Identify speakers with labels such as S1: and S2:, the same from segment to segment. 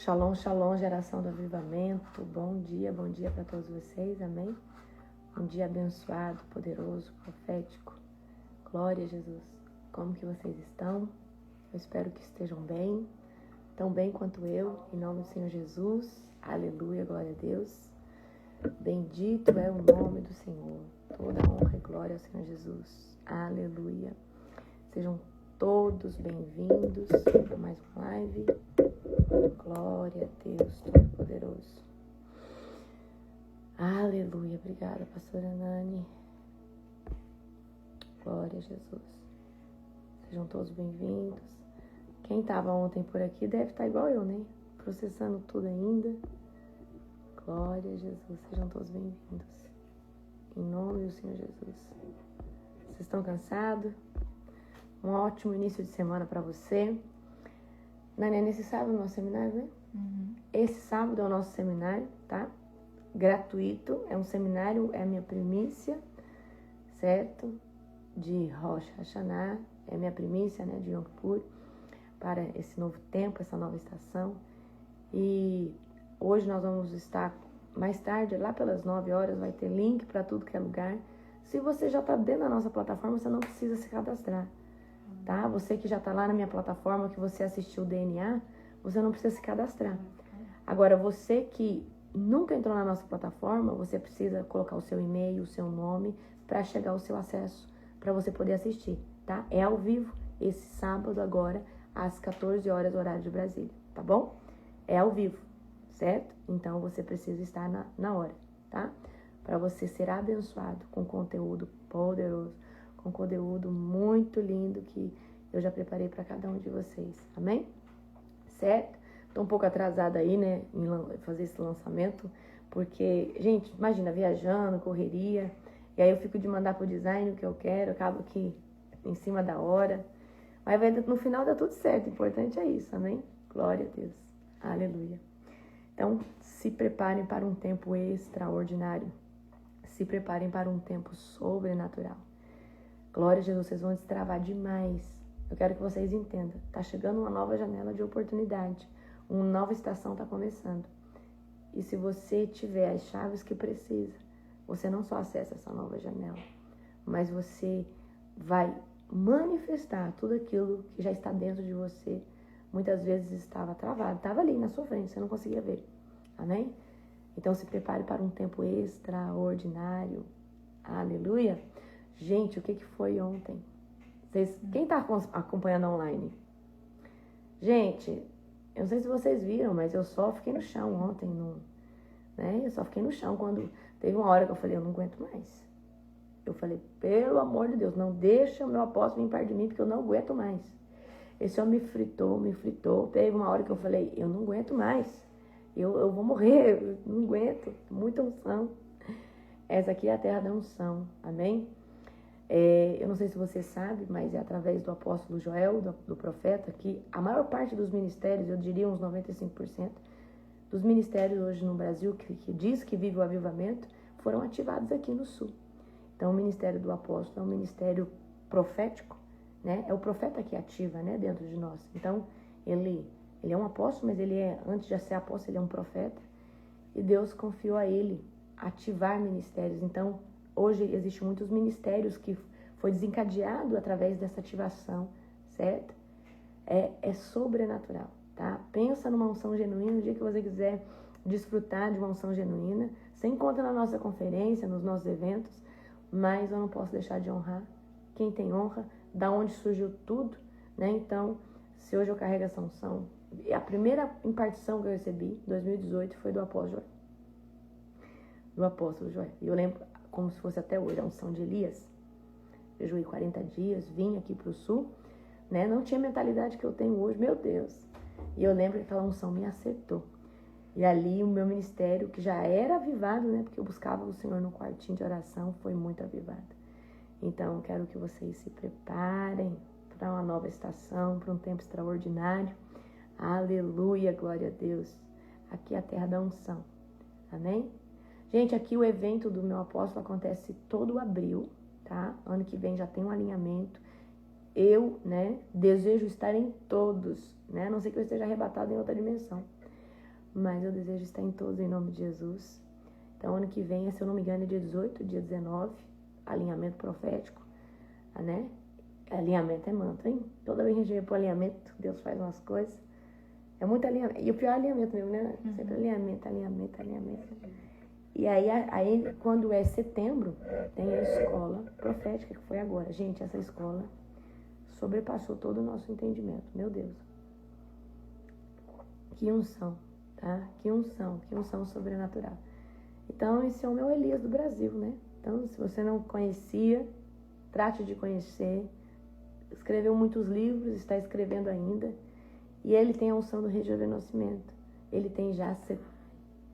S1: Shalom, shalom, geração do avivamento. Bom dia para todos vocês, amém? Um dia abençoado, poderoso, profético. Glória a Jesus. Como que vocês estão? Eu espero que estejam bem, tão bem quanto eu, em nome do Senhor Jesus. Aleluia, glória a Deus. Bendito é o nome do Senhor. Toda honra e glória ao Senhor Jesus. Aleluia. Sejam todos bem-vindos a mais uma live. Glória a Deus Todo-Poderoso. Aleluia. Obrigada, pastora Nani. Glória a Jesus. Sejam todos bem-vindos. Quem estava ontem por aqui deve estar igual eu, né? Processando tudo ainda. Glória a Jesus. Sejam todos bem-vindos. Em nome do Senhor Jesus. Vocês estão cansados? Um ótimo início de semana para você. Nani, nesse sábado é o nosso seminário, né?
S2: Uhum.
S1: Esse sábado é o nosso seminário, tá? Gratuito. É um seminário, é a minha primícia, certo? De Rosh Hashanah. É a minha primícia, né? De Yom Kippur. Para esse novo tempo, essa nova estação. E hoje nós vamos estar mais tarde, lá pelas 9 horas, vai ter link para tudo que é lugar. Se você já está dentro da nossa plataforma, você não precisa se cadastrar. Tá? Você que já está lá na minha plataforma, que você assistiu o DNA, você não precisa se cadastrar. Agora, você que nunca entrou na nossa plataforma, você precisa colocar o seu e-mail, o seu nome, para chegar o seu acesso, para você poder assistir, tá? É ao vivo, esse sábado agora, às 14 horas, horário de Brasília, tá bom? É ao vivo, certo? Então, você precisa estar na hora, tá? Para você ser abençoado com conteúdo poderoso, com conteúdo muito lindo que eu já preparei para cada um de vocês, amém? Certo? Tô um pouco atrasada aí, né, em fazer esse lançamento, porque, gente, imagina, viajando, correria, e aí eu fico de mandar pro design o que eu quero, acabo aqui em cima da hora, mas no final dá tudo certo, o importante é isso, amém? Glória a Deus, aleluia. Então, se preparem para um tempo extraordinário, se preparem para um tempo sobrenatural. Glória a Jesus, vocês vão destravar demais. Eu quero que vocês entendam. Tá chegando uma nova janela de oportunidade. Uma nova estação tá começando. E se você tiver as chaves que precisa, você não só acessa essa nova janela, mas você vai manifestar tudo aquilo que já está dentro de você. Muitas vezes estava travado, estava ali na sua frente, você não conseguia ver. Amém? Então se prepare para um tempo extraordinário. Aleluia! Gente, o que foi ontem? Quem está acompanhando online? Gente, eu não sei se vocês viram, mas eu só fiquei no chão ontem. Né? Eu só fiquei no chão quando teve uma hora que eu falei, eu não aguento mais. Eu falei, pelo amor de Deus, não deixa o meu apóstolo vir perto de mim, porque eu não aguento mais. Esse homem me fritou. Teve uma hora que eu falei, eu não aguento mais. Eu vou morrer, eu não aguento. Muita unção. Essa aqui é a terra da unção, amém? Eu não sei se você sabe, mas é através do apóstolo Joel, do profeta, que a maior parte dos ministérios, eu diria uns 95%, dos ministérios hoje no Brasil, que diz que vive o avivamento, foram ativados aqui no Sul. Então, o ministério do apóstolo é um ministério profético, né? É o profeta que ativa, né, dentro de nós. Então, ele é um apóstolo, mas antes de ser apóstolo, ele é um profeta. E Deus confiou a ele ativar ministérios. Então, hoje existem muitos ministérios que foi desencadeado através dessa ativação, certo? É sobrenatural, tá? Pensa numa unção genuína, no dia que você quiser desfrutar de uma unção genuína. Você encontra na nossa conferência, nos nossos eventos, mas eu não posso deixar de honrar quem tem honra, da onde surgiu tudo, né? Então, se hoje eu carrego essa unção, a primeira impartição que eu recebi, em 2018, foi do apóstolo Joel. E eu lembro como se fosse até hoje, a unção de Elias. Eu jejuei 40 dias, vim aqui pro Sul, né? Não tinha a mentalidade que eu tenho hoje, meu Deus. E eu lembro que aquela unção me acertou. E ali o meu ministério, que já era avivado, né? Porque eu buscava o Senhor no quartinho de oração, foi muito avivado. Então, eu quero que vocês se preparem para uma nova estação, para um tempo extraordinário. Aleluia, glória a Deus. Aqui é a terra da unção. Amém? Gente, aqui o evento do meu apóstolo acontece todo abril, tá? Ano que vem já tem um alinhamento. Eu, né, desejo estar em todos, né? A não ser que eu esteja arrebatado em outra dimensão. mas eu desejo estar em todos em nome de Jesus. Então, ano que vem, se eu não me engano, é dia 18, dia 19, alinhamento profético, né? Alinhamento é manto, hein? Toda vez que a gente vem pro alinhamento, Deus faz umas coisas. É muito alinhamento. E o pior é alinhamento mesmo, né? Sempre alinhamento. E aí, quando é setembro, tem a escola profética, que foi agora. Gente, essa escola sobrepassou todo o nosso entendimento. Meu Deus. Que unção, tá? Que unção sobrenatural. Então, esse é o meu Elias do Brasil, né? Então, se você não conhecia, trate de conhecer. Escreveu muitos livros, está escrevendo ainda. E ele tem a unção do rejuvenescimento. Ele tem já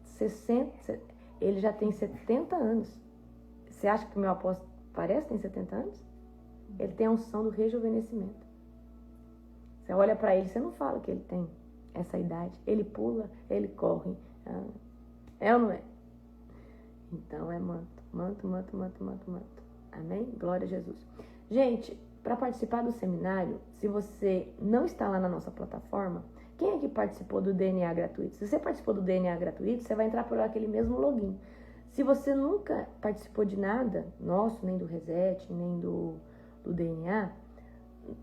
S1: 60, ele já tem 70 anos. Você acha que o meu apóstolo parece que tem 70 anos? Ele tem a unção do rejuvenescimento. Você olha para ele, você não fala que ele tem essa idade. Ele pula, ele corre. É ou não é? Então é manto. Amém? Glória a Jesus. Gente, para participar do seminário, se você não está lá na nossa plataforma, quem é que participou do DNA gratuito? Se você participou do DNA gratuito, você vai entrar por aquele mesmo login. Se você nunca participou de nada nosso, nem do Reset, nem do DNA,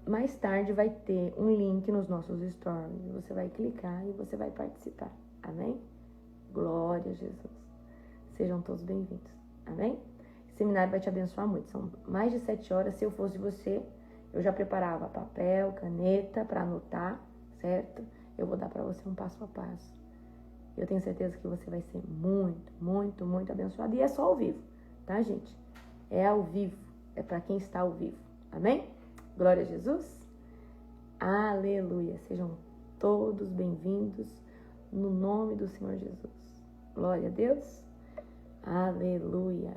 S1: mais tarde vai ter um link nos nossos stories. Você vai clicar e você vai participar. Amém? Glória a Jesus. Sejam todos bem-vindos. Amém? O seminário vai te abençoar muito. São mais de 7 horas. Se eu fosse você, eu já preparava papel, caneta para anotar, certo? Eu vou dar para você um passo a passo. Eu tenho certeza que você vai ser muito abençoado. E é só ao vivo, tá, gente? É ao vivo. É para quem está ao vivo. Amém? Glória a Jesus. Aleluia. Sejam todos bem-vindos no nome do Senhor Jesus. Glória a Deus. Aleluia.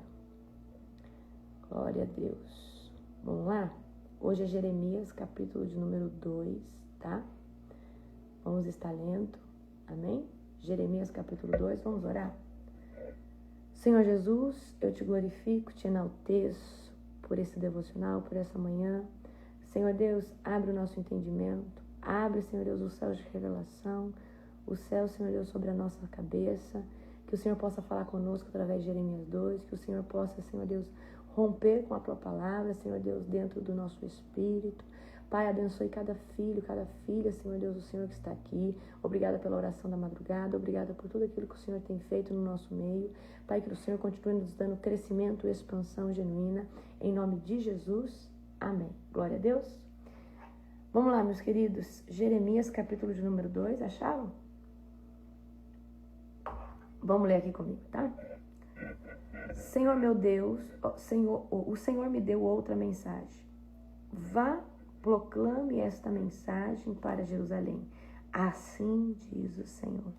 S1: Glória a Deus. Vamos lá? Hoje é Jeremias, capítulo de número 2, tá? Vamos estar lendo. Amém? Jeremias, capítulo 2. Vamos orar? Senhor Jesus, eu te glorifico, te enalteço por esse devocional, por essa manhã. Senhor Deus, abre o nosso entendimento. Abre, Senhor Deus, os céus de revelação. O céu, Senhor Deus, sobre a nossa cabeça. Que o Senhor possa falar conosco através de Jeremias 2. Que o Senhor possa, Senhor Deus, romper com a tua palavra, Senhor Deus, dentro do nosso espírito. Pai, abençoe cada filho, cada filha, Senhor Deus, o Senhor que está aqui. Obrigada pela oração da madrugada, obrigada por tudo aquilo que o Senhor tem feito no nosso meio. Pai, que o Senhor continue nos dando crescimento e expansão genuína. Em nome de Jesus, amém. Glória a Deus. Vamos lá, meus queridos. Jeremias, capítulo de número 2, acharam? Vamos ler aqui comigo, tá? Senhor meu Deus, o Senhor me deu outra mensagem. Vá, proclame esta mensagem para Jerusalém. Assim diz o Senhor.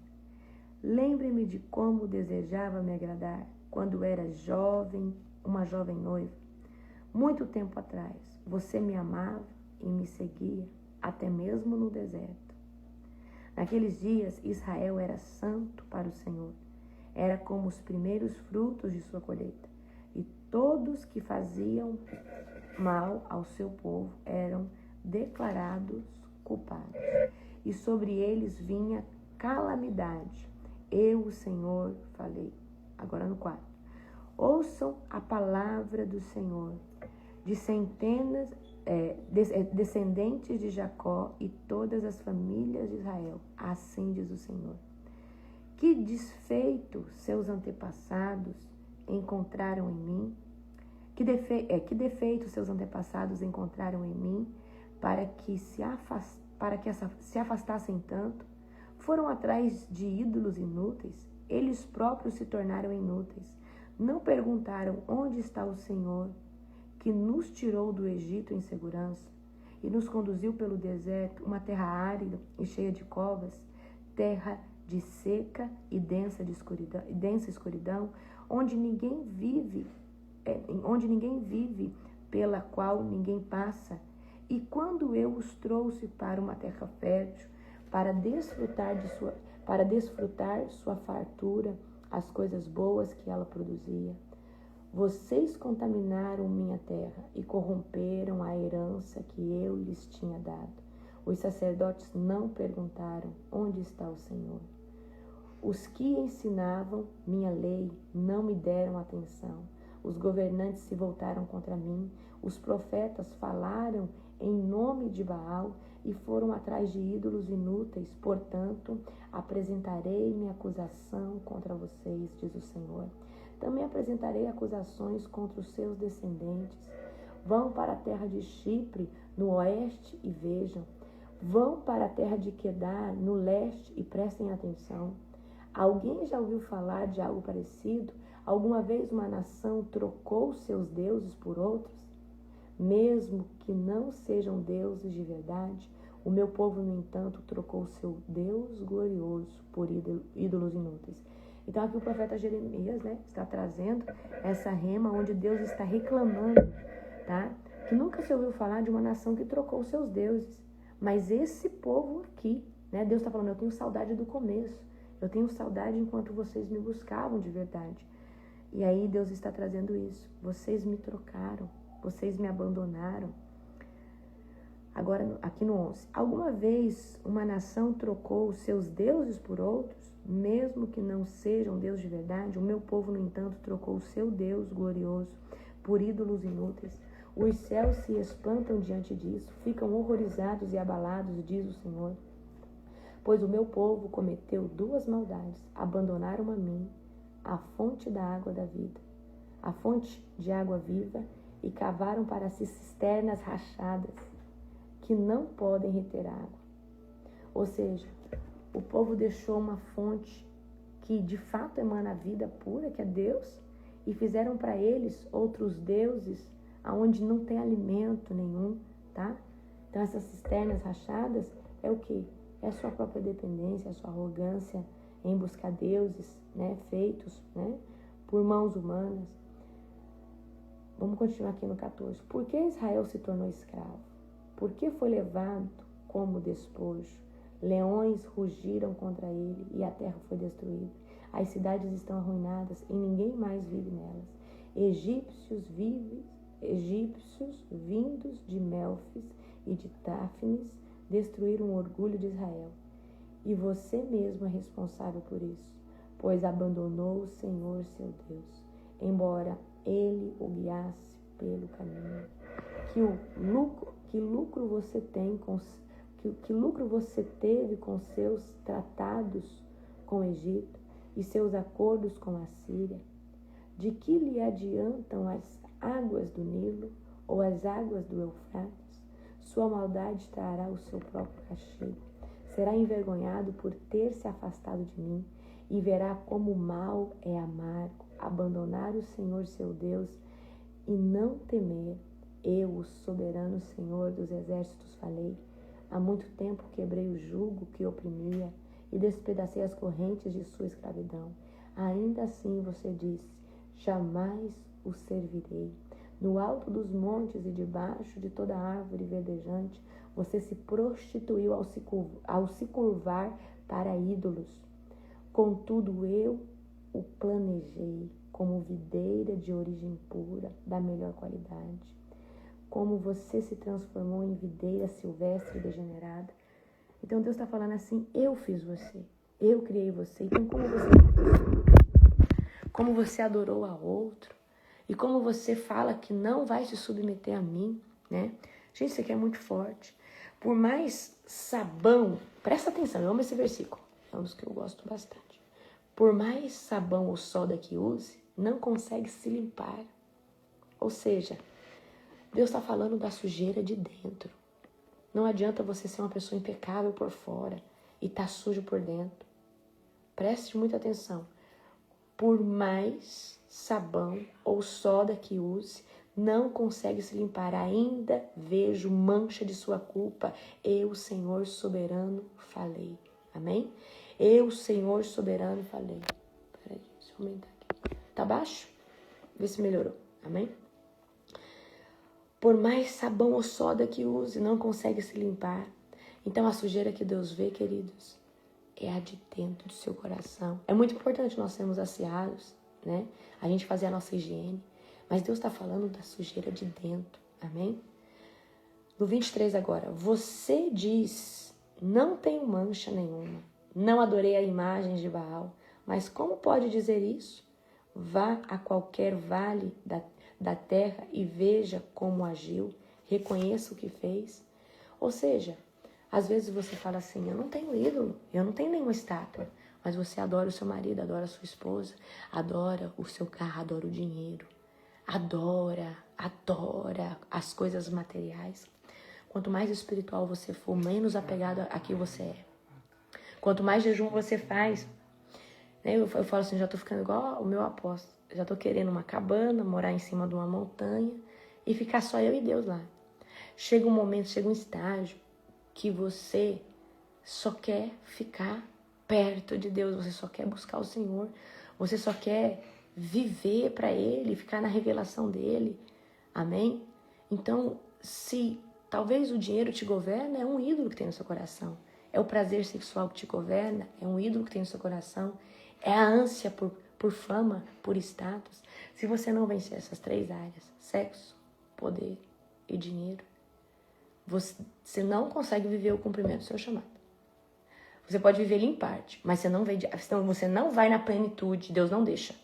S1: Lembre-me de como desejava me agradar quando era jovem, uma jovem noiva. Muito tempo atrás, você me amava e me seguia, até mesmo no deserto. Naqueles dias, Israel era santo para o Senhor. Era como os primeiros frutos de sua colheita. E todos que faziam mal ao seu povo eram declarados culpados. E sobre eles vinha calamidade. Eu, o Senhor, falei. Agora no 4. Ouçam a palavra do Senhor, de centenas, descendentes de Jacó e todas as famílias de Israel. Assim diz o Senhor. Que desfeito seus antepassados encontraram em mim? Que defeito seus antepassados encontraram em mim para que se afastassem tanto? Foram atrás de ídolos inúteis? Eles próprios se tornaram inúteis. Não perguntaram onde está o Senhor, que nos tirou do Egito em segurança e nos conduziu pelo deserto, uma terra árida e cheia de covas, terra de seca e densa escuridão, onde ninguém vive, pela qual ninguém passa. E quando eu os trouxe para uma terra fértil, para desfrutar sua fartura, as coisas boas que ela produzia, vocês contaminaram minha terra e corromperam a herança que eu lhes tinha dado. Os sacerdotes não perguntaram onde está o Senhor. Os que ensinavam minha lei não me deram atenção. Os governantes se voltaram contra mim. Os profetas falaram em nome de Baal e foram atrás de ídolos inúteis. Portanto, apresentarei minha acusação contra vocês, diz o Senhor. Também apresentarei acusações contra os seus descendentes. Vão para a terra de Chipre, no oeste, e vejam. Vão para a terra de Quedar, no leste, e prestem atenção. Alguém já ouviu falar de algo parecido? Alguma vez uma nação trocou seus deuses por outros? Mesmo que não sejam deuses de verdade, o meu povo, no entanto, trocou seu Deus glorioso por ídolos inúteis. Então aqui o profeta Jeremias, está trazendo essa rema onde Deus está reclamando, tá? Que nunca se ouviu falar de uma nação que trocou seus deuses. Mas esse povo aqui, Deus está falando, eu tenho saudade do começo. Eu tenho saudade enquanto vocês me buscavam de verdade. E aí Deus está trazendo isso. Vocês me trocaram. Vocês me abandonaram. Agora, aqui no 11. Alguma vez uma nação trocou os seus deuses por outros? Mesmo que não sejam Deus de verdade, o meu povo, no entanto, trocou o seu Deus glorioso por ídolos inúteis. Os céus se espantam diante disso, ficam horrorizados e abalados, diz o Senhor. Pois o meu povo cometeu duas maldades. Abandonaram a mim, a fonte da água da vida, a fonte de água viva, e cavaram para si cisternas rachadas, que não podem reter água. Ou seja, o povo deixou uma fonte que de fato emana a vida pura, que é Deus, e fizeram para eles outros deuses, aonde não tem alimento nenhum, tá? Então essas cisternas rachadas é o quê? É a sua própria dependência, a sua arrogância em buscar deuses, feitos, por mãos humanas. Vamos continuar aqui no 14. Por que Israel se tornou escravo? Por que foi levado como despojo? Leões rugiram contra ele e a terra foi destruída. As cidades estão arruinadas e ninguém mais vive nelas. Egípcios vindos de Melfis e de Táfnis destruíram o orgulho de Israel. E você mesmo é responsável por isso, pois abandonou o Senhor seu Deus, embora ele o guiasse pelo caminho. Que lucro você teve com seus tratados com o Egito e seus acordos com a Síria? De que lhe adiantam as águas do Nilo ou as águas do Eufrates? Sua maldade trará o seu próprio castigo. Será envergonhado por ter se afastado de mim e verá como o mal é amargo. Abandonar o Senhor seu Deus e não temer. Eu, o soberano Senhor dos exércitos, falei. Há muito tempo quebrei o jugo que oprimia e despedacei as correntes de sua escravidão. Ainda assim você disse, jamais o servirei. No alto dos montes e debaixo de toda árvore verdejante, você se prostituiu ao se curvar para ídolos. Contudo, eu o planejei como videira de origem pura, da melhor qualidade. Como você se transformou em videira silvestre e degenerada. Então Deus está falando assim, eu fiz você, eu criei você. Então como você adorou a outro, e como você fala que não vai se submeter a mim, Gente, isso aqui é muito forte. Por mais sabão, presta atenção, eu amo esse versículo, é um dos que eu gosto bastante. Por mais sabão ou soda que use, não consegue se limpar. Ou seja, Deus está falando da sujeira de dentro. Não adianta você ser uma pessoa impecável por fora e estar sujo por dentro. Preste muita atenção. Por mais sabão ou soda que use, não consegue se limpar. Ainda vejo mancha de sua culpa. Eu, Senhor soberano, falei. Amém? Eu, Senhor soberano, falei. Peraí, deixa eu aumentar aqui. Tá baixo? Vê se melhorou. Amém? Por mais sabão ou soda que use, não consegue se limpar. Então a sujeira que Deus vê, queridos, é a de dentro do seu coração. É muito importante nós sermos asseados, A gente fazer a nossa higiene. Mas Deus está falando da sujeira de dentro. Amém? No 23 agora. Você diz, não tenho mancha nenhuma. Não adorei a imagens de Baal. Mas como pode dizer isso? Vá a qualquer vale da terra e veja como agiu. Reconheça o que fez. Ou seja, às vezes você fala assim, eu não tenho ídolo, eu não tenho nenhuma estátua. Mas você adora o seu marido, adora a sua esposa, adora o seu carro, adora o dinheiro. Adora as coisas materiais. Quanto mais espiritual você for, menos apegado a quem você é. Quanto mais jejum você faz, né, eu falo assim, já tô ficando igual o meu apóstolo. Já tô querendo uma cabana, morar em cima de uma montanha e ficar só eu e Deus lá. Chega um momento, chega um estágio que você só quer ficar perto de Deus, você só quer buscar o Senhor, você só quer viver para Ele, ficar na revelação dEle. Amém? Então, se talvez o dinheiro te governa, é um ídolo que tem no seu coração. É o prazer sexual que te governa, é um ídolo que tem no seu coração. É a ânsia por fama, por status. Se você não vencer essas 3 áreas, sexo, poder e dinheiro, você não consegue viver o cumprimento do seu chamado. Você pode viver ele em parte, mas você não vai na plenitude. Deus não deixa.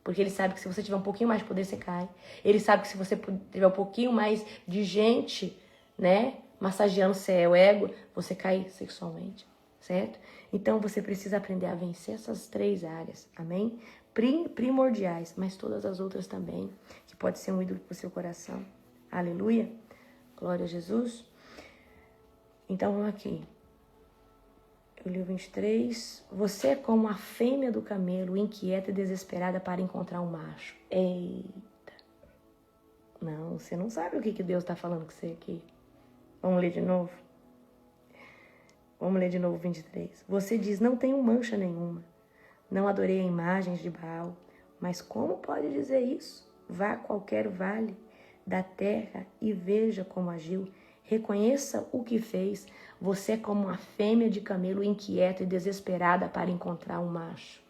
S1: Porque Ele sabe que se você tiver um pouquinho mais de poder, você cai. Ele sabe que se você tiver um pouquinho mais de gente, né, massageando seu ego, você cai sexualmente, certo? Então você precisa aprender a vencer essas 3 áreas, amém? Primordiais, mas todas as outras também, que pode ser um ídolo para o seu coração. Aleluia. Glória a Jesus. Então vamos aqui. Eu li o 23. Você é como a fêmea do camelo, inquieta e desesperada para encontrar um macho. Eita. Não, você não sabe o que Deus está falando com você aqui. Vamos ler de novo? Vamos ler de novo o 23. Você diz, não tenho mancha nenhuma. Não adorei a imagens de Baal. Mas como pode dizer isso? Vá a qualquer vale da terra e veja como agiu. Reconheça o que fez. Você é como uma fêmea de camelo inquieta e desesperada para encontrar um macho.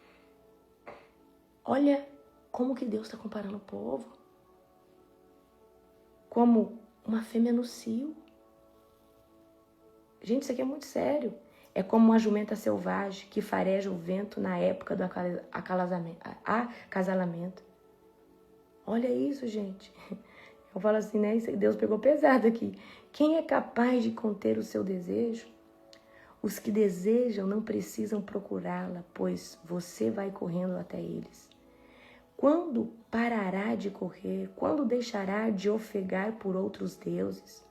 S1: Olha como que Deus está comparando o povo. Como uma fêmea no cio. Gente, isso aqui é muito sério. É como uma jumenta selvagem que fareja o vento na época do acasalamento. Olha isso, gente. Eu falo assim, né? Deus pegou pesado aqui. Quem é capaz de conter o seu desejo? Os que desejam não precisam procurá-la, pois você vai correndo até eles. Quando parará de correr? Quando deixará de ofegar por outros deuses?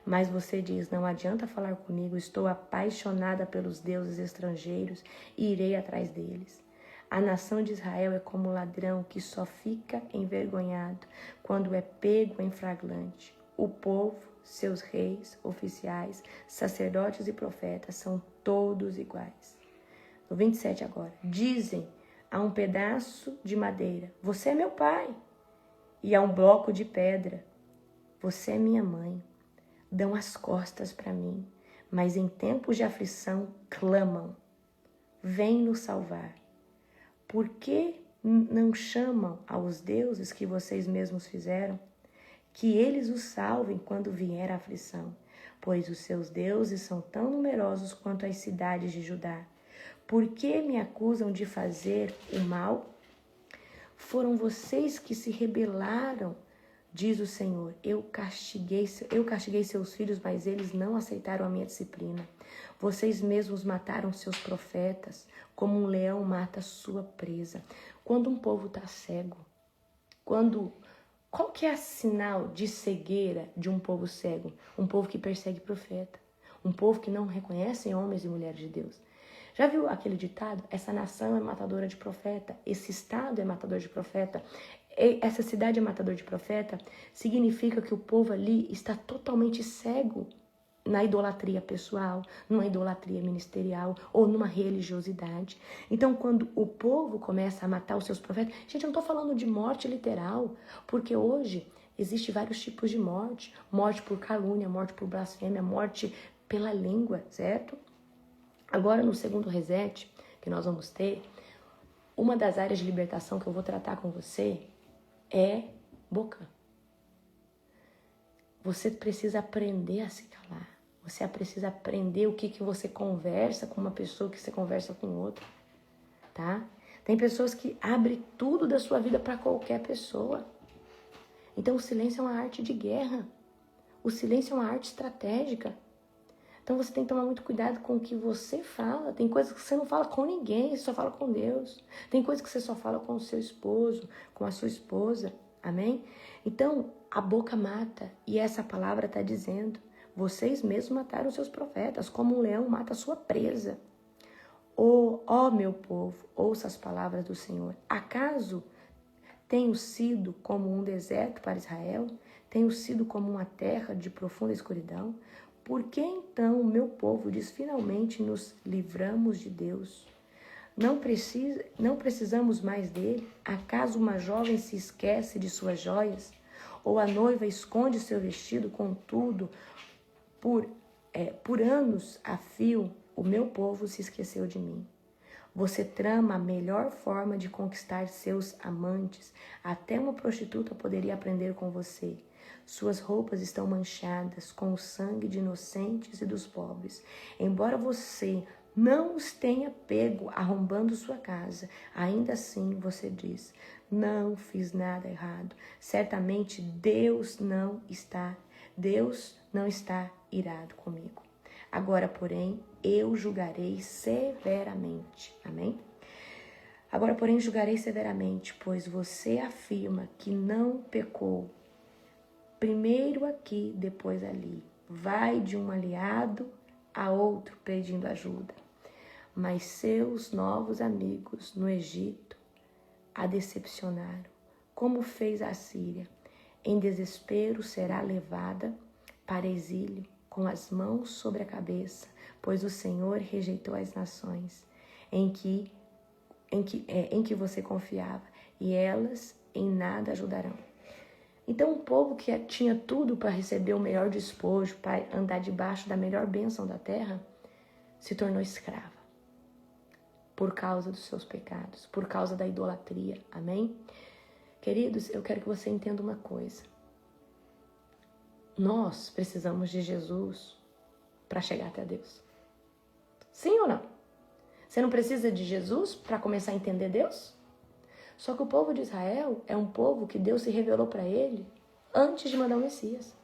S1: Mas você diz, não adianta falar comigo, estou apaixonada pelos deuses estrangeiros e irei atrás deles. A nação de Israel é como um ladrão que só fica envergonhado quando é pego em flagrante. O povo, seus reis, oficiais, sacerdotes e profetas são todos iguais. No 27 agora. Dizem a um pedaço de madeira, você é meu pai. E a um bloco de pedra, você é minha mãe. Dão as costas para mim, mas em tempos de aflição clamam. Vem nos salvar. Por que não chamam aos deuses que vocês mesmos fizeram? Que eles os salvem quando vier a aflição, pois os seus deuses são tão numerosos quanto as cidades de Judá. Por que me acusam de fazer o mal? Foram vocês que se rebelaram, diz o Senhor. Eu castiguei seus filhos, mas eles não aceitaram a minha disciplina. Vocês mesmos mataram seus profetas, como um leão mata sua presa. Quando um povo está cego, qual que é o sinal de cegueira de um povo cego? Um povo que persegue profeta. Um povo que não reconhece homens e mulheres de Deus. Já viu aquele ditado? Essa nação é matadora de profeta. Esse estado é matador de profeta. Essa cidade é matador de profeta. Significa que o povo ali está totalmente cego na idolatria pessoal, numa idolatria ministerial ou numa religiosidade. Então, quando o povo começa a matar os seus profetas... Gente, eu não estou falando de morte literal, porque hoje existem vários tipos de morte. Morte por calúnia, morte por blasfêmia, morte pela língua, certo? Agora, no segundo reset que nós vamos ter, uma das áreas de libertação que eu vou tratar com você é boca. Você precisa aprender a se calar. Você precisa aprender o que você conversa com uma pessoa, que você conversa com outra, tá? Tem pessoas que abrem tudo da sua vida para qualquer pessoa. Então o silêncio é uma arte de guerra. O silêncio é uma arte estratégica. Então você tem que tomar muito cuidado com o que você fala. Tem coisas que você não fala com ninguém, você só fala com Deus. Tem coisas que você só fala com o seu esposo, com a sua esposa. Amém? Então, a boca mata. E essa palavra está dizendo, vocês mesmos mataram seus profetas, como um leão mata a sua presa. Ó meu povo, ouça as palavras do Senhor. Acaso tenho sido como um deserto para Israel? Tenho sido como uma terra de profunda escuridão? Por que então o meu povo diz, finalmente nos livramos de Deus? Não precisamos mais dele? Acaso uma jovem se esquece de suas joias? Ou a noiva esconde seu vestido? Contudo, por anos a fio, o meu povo se esqueceu de mim. Você trama a melhor forma de conquistar seus amantes. Até uma prostituta poderia aprender com você. Suas roupas estão manchadas com o sangue de inocentes e dos pobres. Embora você não os tenha pego arrombando sua casa, ainda assim você diz, não fiz nada errado. Certamente Deus não está irado comigo. Agora, porém, eu julgarei severamente. Amém? Agora, porém, julgarei severamente, pois você afirma que não pecou. Primeiro aqui, depois ali. Vai de um aliado a outro pedindo ajuda. Mas seus novos amigos no Egito a decepcionaram, como fez a Síria. Em desespero será levada para exílio, com as mãos sobre a cabeça, pois o Senhor rejeitou as nações em que você confiava, e elas em nada ajudarão. Então, um povo que tinha tudo para receber o melhor despojo, para andar debaixo da melhor bênção da terra, se tornou escrava por causa dos seus pecados, por causa da idolatria. Amém? Queridos, eu quero que você entenda uma coisa. Nós precisamos de Jesus para chegar até Deus. Sim ou não? Você não precisa de Jesus para começar a entender Deus? Só que o povo de Israel é um povo que Deus se revelou para ele antes de mandar o Messias.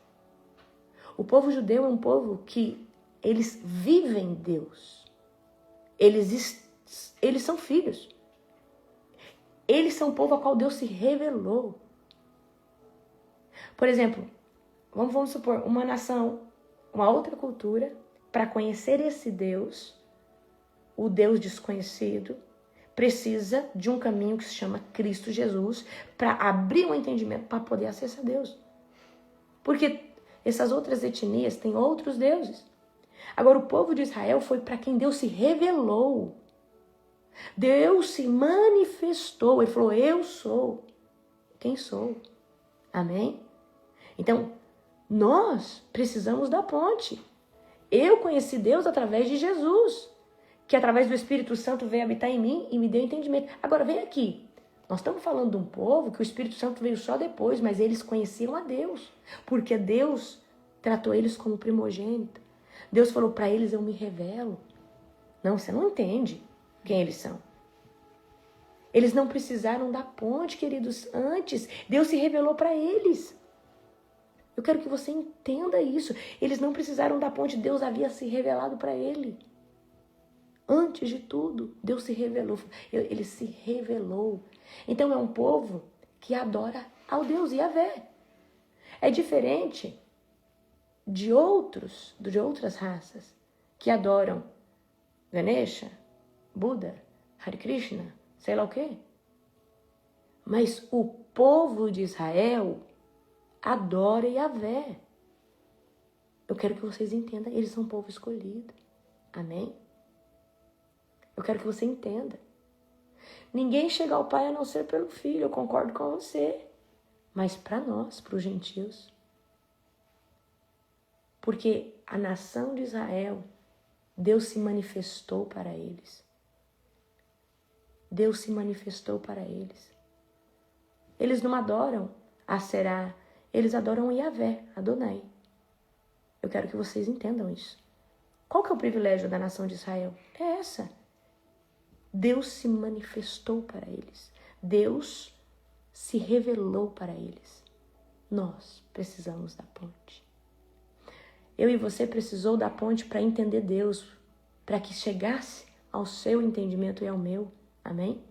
S1: O povo judeu é um povo que eles vivem Deus. Eles são filhos. Eles são o povo ao qual Deus se revelou. Por exemplo, vamos supor, uma nação, uma outra cultura, para conhecer esse Deus, o Deus desconhecido, precisa de um caminho que se chama Cristo Jesus para abrir um entendimento para poder acessar Deus. Porque essas outras etnias têm outros deuses. Agora, o povo de Israel foi para quem Deus se revelou. Deus se manifestou. Ele falou, eu sou quem sou. Amém? Então, nós precisamos da ponte. Eu conheci Deus através de Jesus, que através do Espírito Santo veio habitar em mim e me deu entendimento. Agora, vem aqui. Nós estamos falando de um povo que o Espírito Santo veio só depois, mas eles conheciam a Deus, porque Deus tratou eles como primogênito. Deus falou para eles, eu me revelo. Não, você não entende quem eles são. Eles não precisaram da ponte, queridos, antes. Deus se revelou para eles. Eu quero que você entenda isso. Eles não precisaram da ponte, Deus havia se revelado para ele. Antes de tudo, Deus se revelou. Ele se revelou. Então é um povo que adora ao Deus Yahvé. É diferente de outras raças que adoram Ganesha, Buda, Hare Krishna, sei lá o quê. Mas o povo de Israel adora Yahvé. Eu quero que vocês entendam, eles são um povo escolhido. Amém? Eu quero que você entenda. Ninguém chega ao Pai a não ser pelo Filho, eu concordo com você. Mas para nós, para os gentios. Porque a nação de Israel, Deus se manifestou para eles. Deus se manifestou para eles. Eles não adoram Aserá, eles adoram Yahvé, Adonai. Eu quero que vocês entendam isso. Qual que é o privilégio da nação de Israel? É essa. Deus se manifestou para eles. Deus se revelou para eles. Nós precisamos da ponte. Eu e você precisou da ponte para entender Deus, para que chegasse ao seu entendimento e ao meu. Amém?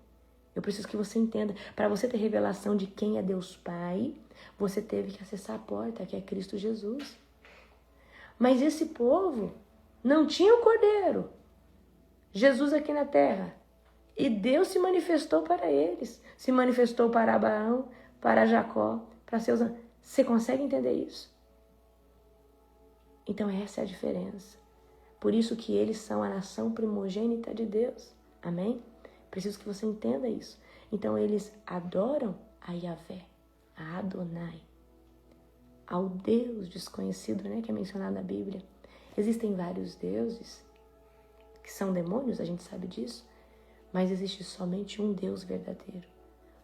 S1: Eu preciso que você entenda. Para você ter revelação de quem é Deus Pai, você teve que acessar a porta, que é Cristo Jesus. Mas esse povo não tinha o Cordeiro, Jesus aqui na terra. E Deus se manifestou para eles. Se manifestou para Abraão, para Jacó, para seus... Você consegue entender isso? Então essa é a diferença. Por isso que eles são a nação primogênita de Deus. Amém? Preciso que você entenda isso. Então eles adoram a Yahvé, a Adonai, ao Deus desconhecido, né, que é mencionado na Bíblia. Existem vários deuses que são demônios, a gente sabe disso, mas existe somente um Deus verdadeiro.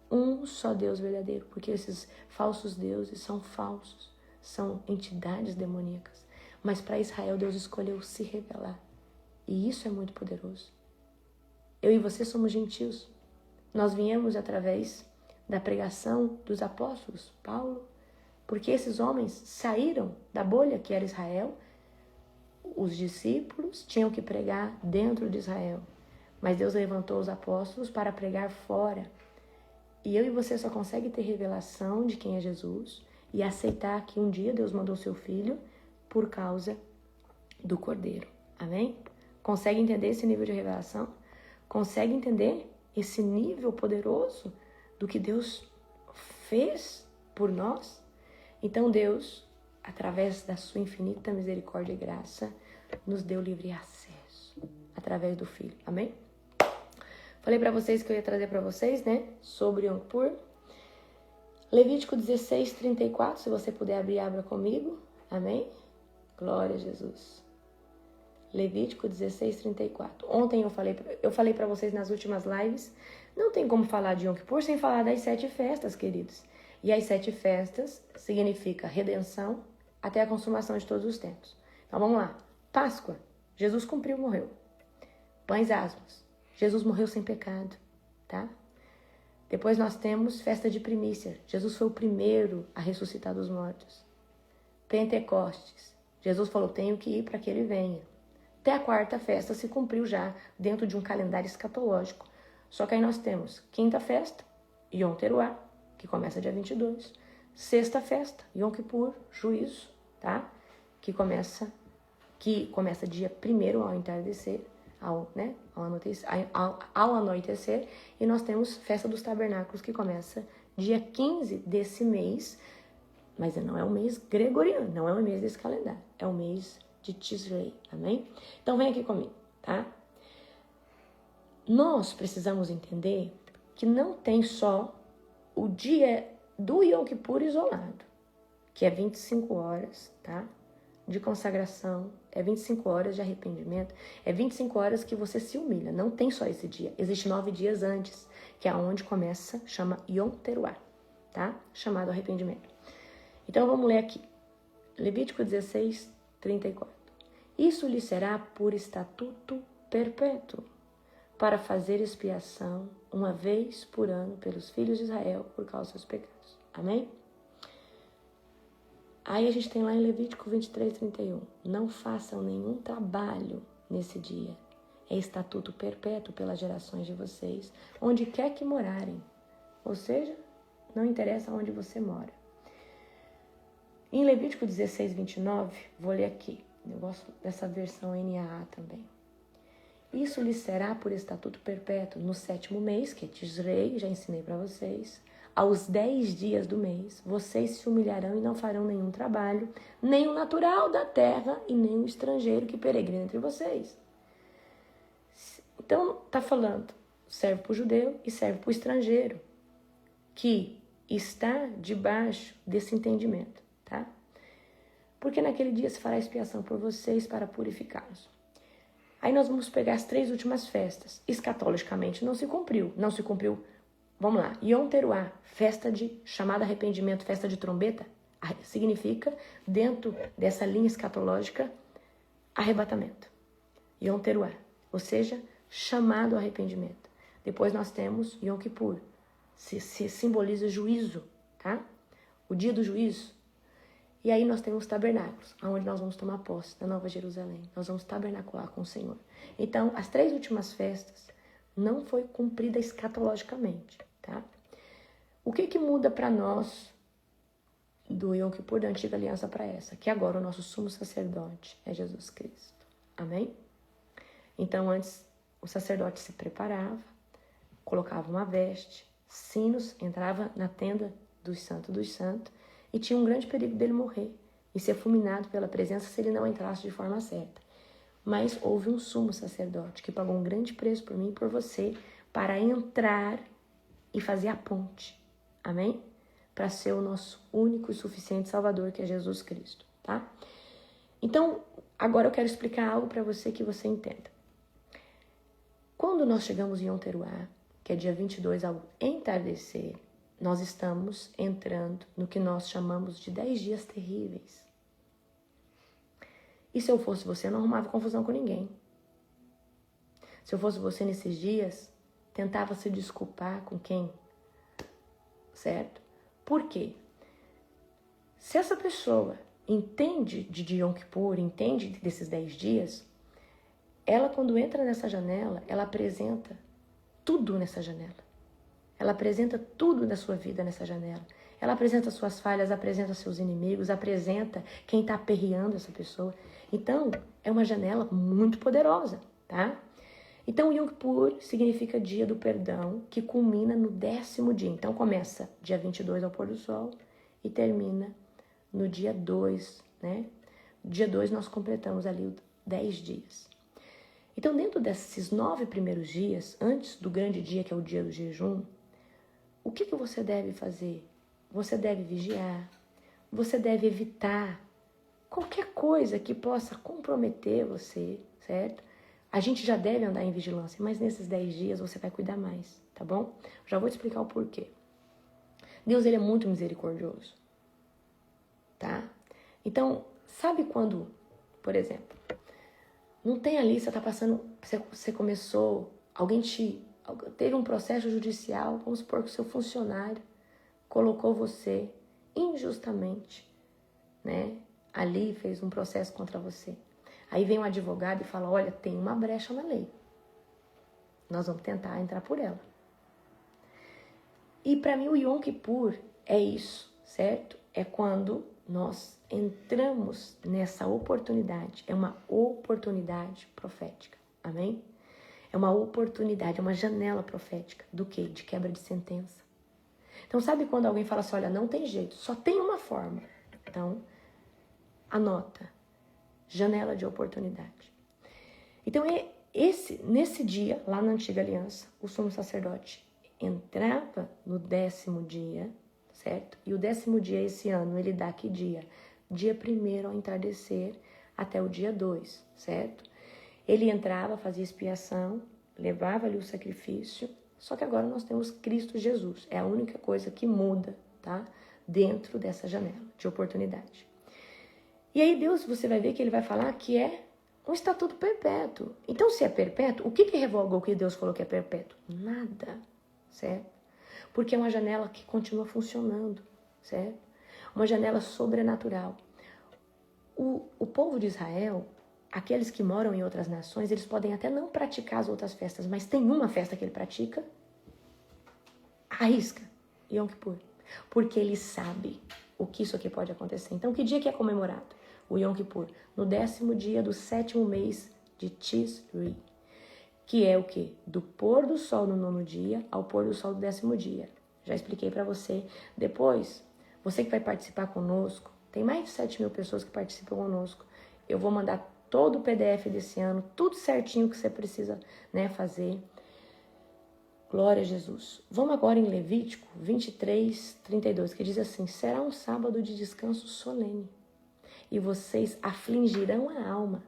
S1: Um só Deus verdadeiro, porque esses falsos deuses são falsos, são entidades demoníacas. Mas para Israel, Deus escolheu se revelar. E isso é muito poderoso. Eu e você somos gentios. Nós viemos através da pregação dos apóstolos, Paulo, porque esses homens saíram da bolha que era Israel. Os discípulos tinham que pregar dentro de Israel, mas Deus levantou os apóstolos para pregar fora. E eu e você só conseguem ter revelação de quem é Jesus e aceitar que um dia Deus mandou seu Filho por causa do Cordeiro. Amém? Consegue entender esse nível de revelação? Consegue entender esse nível poderoso do que Deus fez por nós? Então Deus, através da sua infinita misericórdia e graça, nos deu livre acesso através do Filho. Amém? Falei para vocês que eu ia trazer para vocês, né, sobre Yom Kippur. Levítico 16, 34, se você puder abrir, abra comigo. Amém? Glória a Jesus. Levítico 16, 34. Ontem eu falei para vocês nas últimas lives, não tem como falar de Yom Kippur sem falar das 7 festas, queridos. E as 7 festas significa redenção até a consumação de todos os tempos. Então vamos lá. Páscoa, Jesus cumpriu, morreu. Pães asmos, Jesus morreu sem pecado, tá? Depois nós temos festa de primícia. Jesus foi o primeiro a ressuscitar dos mortos. Pentecostes, Jesus falou, tenho que ir para que ele venha. Até a 4ª festa se cumpriu já dentro de um calendário escatológico. Só que aí nós temos 5ª festa, Yom Teruah, que começa dia 22. 6ª festa, Yom Kippur, juízo, tá? Que começa dia 1º ao entardecer, ao anoitecer. E nós temos festa dos tabernáculos, que começa dia 15 desse mês. Mas não é um mês gregoriano, não é um mês desse calendário. É um mês de Tishrei, amém? Então vem aqui comigo, tá? Nós precisamos entender que não tem só o dia do Yom Kippur isolado, que é 25 horas, tá? De consagração, é 25 horas de arrependimento, é 25 horas que você se humilha. Não tem só esse dia, existe 9 dias antes, que é onde começa, chama Yom Teruah, tá? Chamado arrependimento. Então vamos ler aqui, Levítico 16, 34. Isso lhe será por estatuto perpétuo, para fazer expiação uma vez por ano pelos filhos de Israel por causa dos seus pecados. Amém? Aí a gente tem lá em Levítico 23, 31. Não façam nenhum trabalho nesse dia. É estatuto perpétuo pelas gerações de vocês, onde quer que morarem. Ou seja, não interessa onde você mora. Em Levítico 16, 29, vou ler aqui. Eu gosto dessa versão NAA também. Isso lhe será por estatuto perpétuo no 7º mês, que é Tishrei, já ensinei para vocês. Aos 10 dias do mês, vocês se humilharão e não farão nenhum trabalho, nem o natural da terra e nem o estrangeiro que peregrina entre vocês. Então, está falando, serve para o judeu e serve para o estrangeiro, que está debaixo desse entendimento, tá? Porque naquele dia se fará expiação por vocês para purificá-los. Aí nós vamos pegar as 3 últimas festas. Escatologicamente não se cumpriu. Não se cumpriu. Vamos lá. Yom Teruah, festa de chamada arrependimento, festa de trombeta. Significa, dentro dessa linha escatológica, arrebatamento. Yom Teruah, ou seja, chamado ao arrependimento. Depois nós temos Yom Kippur, se simboliza juízo, tá? O dia do juízo. E aí nós temos os tabernáculos, onde nós vamos tomar posse da Nova Jerusalém. Nós vamos tabernacular com o Senhor. Então, as 3 últimas festas não foi cumprida escatologicamente, tá? O que muda para nós do Yom Kippur da Antiga Aliança para essa? Que agora o nosso sumo sacerdote é Jesus Cristo. Amém? Então, antes, o sacerdote se preparava, colocava uma veste, sinos, entrava na tenda dos santos, e tinha um grande perigo dele morrer e ser fulminado pela presença se ele não entrasse de forma certa. Mas houve um sumo sacerdote que pagou um grande preço por mim e por você para entrar e fazer a ponte. Amém? Para ser o nosso único e suficiente Salvador, que é Jesus Cristo, tá? Então, agora eu quero explicar algo para você que você entenda. Quando nós chegamos em Yom Teruah, que é dia 22 ao entardecer, nós estamos entrando no que nós chamamos de 10 dias terríveis. E se eu fosse você, eu não arrumava confusão com ninguém. Se eu fosse você nesses dias, tentava se desculpar com quem? Certo? Por quê? Se essa pessoa entende de Yom Kippur, entende desses 10 dias, ela quando entra nessa janela, ela apresenta tudo nessa janela. Ela apresenta tudo da sua vida nessa janela. Ela apresenta suas falhas, apresenta seus inimigos, apresenta quem está aperreando essa pessoa. Então, é uma janela muito poderosa, tá? Então, Yom Kippur significa dia do perdão, que culmina no 10º dia. Então, começa dia 22 ao pôr do sol e termina no dia 2, né? Dia 2 nós completamos ali 10 dias. Então, dentro desses 9 primeiros dias, antes do grande dia, que é o dia do jejum, o que você deve fazer? Você deve vigiar, você deve evitar qualquer coisa que possa comprometer você, certo? A gente já deve andar em vigilância, mas nesses 10 dias você vai cuidar mais, tá bom? Já vou te explicar o porquê. Deus, ele é muito misericordioso, tá? Então, sabe quando, por exemplo, não tem ali, você tá passando, você começou, teve um processo judicial, vamos supor que o seu funcionário colocou você injustamente, né? Ali fez um processo contra você. Aí vem um advogado e fala, olha, tem uma brecha na lei. Nós vamos tentar entrar por ela. E para mim o Yom Kippur é isso, certo? É quando nós entramos nessa oportunidade. É uma oportunidade profética. Amém? É uma oportunidade, é uma janela profética. Do quê? De quebra de sentença. Então, sabe quando alguém fala assim, olha, não tem jeito, só tem uma forma. Então, anota. Janela de oportunidade. Então, nesse dia, lá na Antiga Aliança, o sumo sacerdote entrava no 10º dia, certo? E o 10º dia, esse ano, ele dá que dia? Dia 1º ao entardecer até o dia 2, certo? Ele entrava, fazia expiação, levava ali o sacrifício, só que agora nós temos Cristo Jesus. É a única coisa que muda, tá? Dentro dessa janela de oportunidade. E aí Deus, você vai ver que ele vai falar que é um estatuto perpétuo. Então, se é perpétuo, o que revoga o que Deus falou que é perpétuo? Nada, certo? Porque é uma janela que continua funcionando, certo? Uma janela sobrenatural. O povo de Israel, aqueles que moram em outras nações, eles podem até não praticar as outras festas, mas tem uma festa que ele pratica, arrisca, Yom Kippur. Porque ele sabe o que isso aqui pode acontecer. Então, que dia que é comemorado? O Yom Kippur, no 10º dia do 7º mês de Tisri, que é o quê? Do pôr do sol no 9º dia ao pôr do sol do 10º dia. Já expliquei para você. Depois, você que vai participar conosco, tem mais de 7.000 pessoas que participam conosco. Eu vou mandar todo o PDF desse ano, tudo certinho que você precisa, né, fazer. Glória a Jesus. Vamos agora em Levítico 23, 32, que diz assim, será um sábado de descanso solene, e vocês afligirão a alma,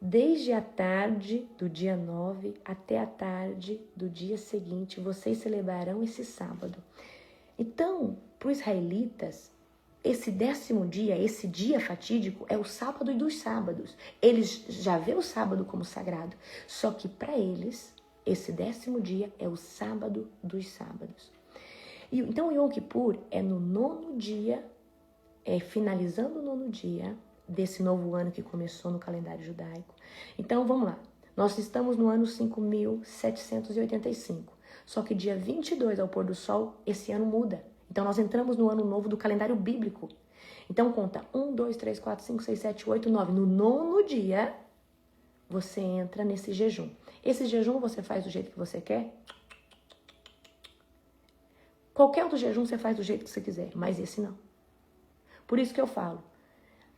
S1: desde a tarde do dia 9 até a tarde do dia seguinte, vocês celebrarão esse sábado. Então, para os israelitas, esse 10º dia, esse dia fatídico, é o sábado e dos sábados. Eles já vê o sábado como sagrado. Só que para eles, esse 10º dia é o sábado dos sábados. E, então o Yom Kippur é no 9º dia, finalizando o 9º dia desse novo ano que começou no calendário judaico. Então vamos lá. Nós estamos no ano 5.785. Só que dia 22 ao pôr do sol, esse ano muda. Então, nós entramos no ano novo do calendário bíblico. Então, conta 1, 2, 3, 4, 5, 6, 7, 8, 9. No 9º dia, você entra nesse jejum. Esse jejum você faz do jeito que você quer. Qualquer outro jejum você faz do jeito que você quiser, mas esse não. Por isso que eu falo.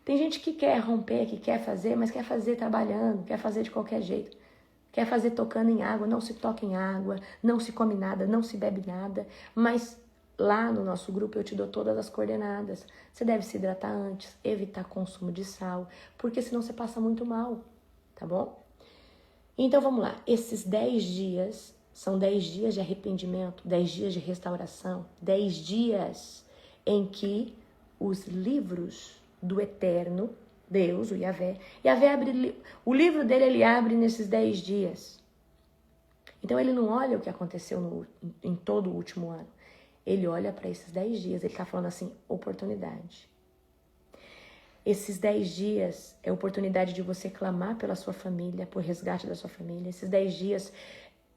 S1: Tem gente que quer romper, que quer fazer, mas quer fazer trabalhando, quer fazer de qualquer jeito. Quer fazer tocando em água, não se toca em água, não se come nada, não se bebe nada, mas lá no nosso grupo eu te dou todas as coordenadas. Você deve se hidratar antes, evitar consumo de sal, porque senão você passa muito mal, tá bom? Então vamos lá, esses 10 dias são 10 dias de arrependimento, 10 dias de restauração, 10 dias em que os livros do Eterno, Deus, o Yahvé abre, o livro dele ele abre nesses 10 dias. Então ele não olha o que aconteceu em todo o último ano. Ele olha para esses 10 dias, ele está falando assim, oportunidade. Esses 10 dias é oportunidade de você clamar pela sua família, por resgate da sua família. Esses 10 dias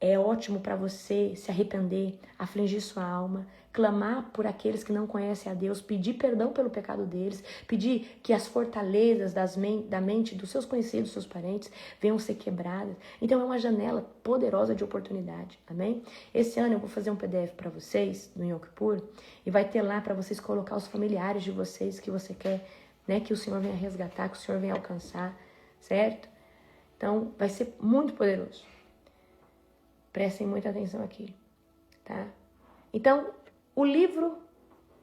S1: é ótimo para você se arrepender, afligir sua alma, clamar por aqueles que não conhecem a Deus, pedir perdão pelo pecado deles, pedir que as fortalezas da mente dos seus conhecidos, dos seus parentes, venham ser quebradas. Então é uma janela poderosa de oportunidade, amém? Esse ano eu vou fazer um PDF para vocês, no Yom Kippur, e vai ter lá para vocês colocar os familiares de vocês que você quer, né, que o Senhor venha resgatar, que o Senhor venha alcançar, certo? Então vai ser muito poderoso. Prestem muita atenção aqui, tá? Então, o livro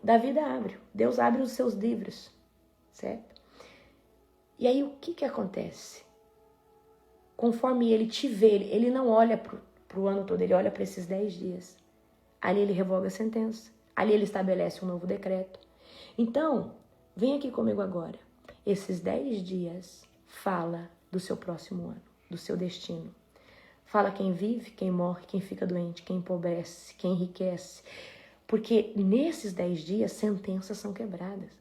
S1: da vida abre. Deus abre os seus livros, certo? E aí, o que acontece? Conforme ele te vê, ele não olha pro ano todo, ele olha para esses 10 dias. Ali ele revoga a sentença. Ali ele estabelece um novo decreto. Então, vem aqui comigo agora. Esses 10 dias fala do seu próximo ano, do seu destino. Fala quem vive, quem morre, quem fica doente, quem empobrece, quem enriquece. Porque nesses 10 dias, sentenças são quebradas.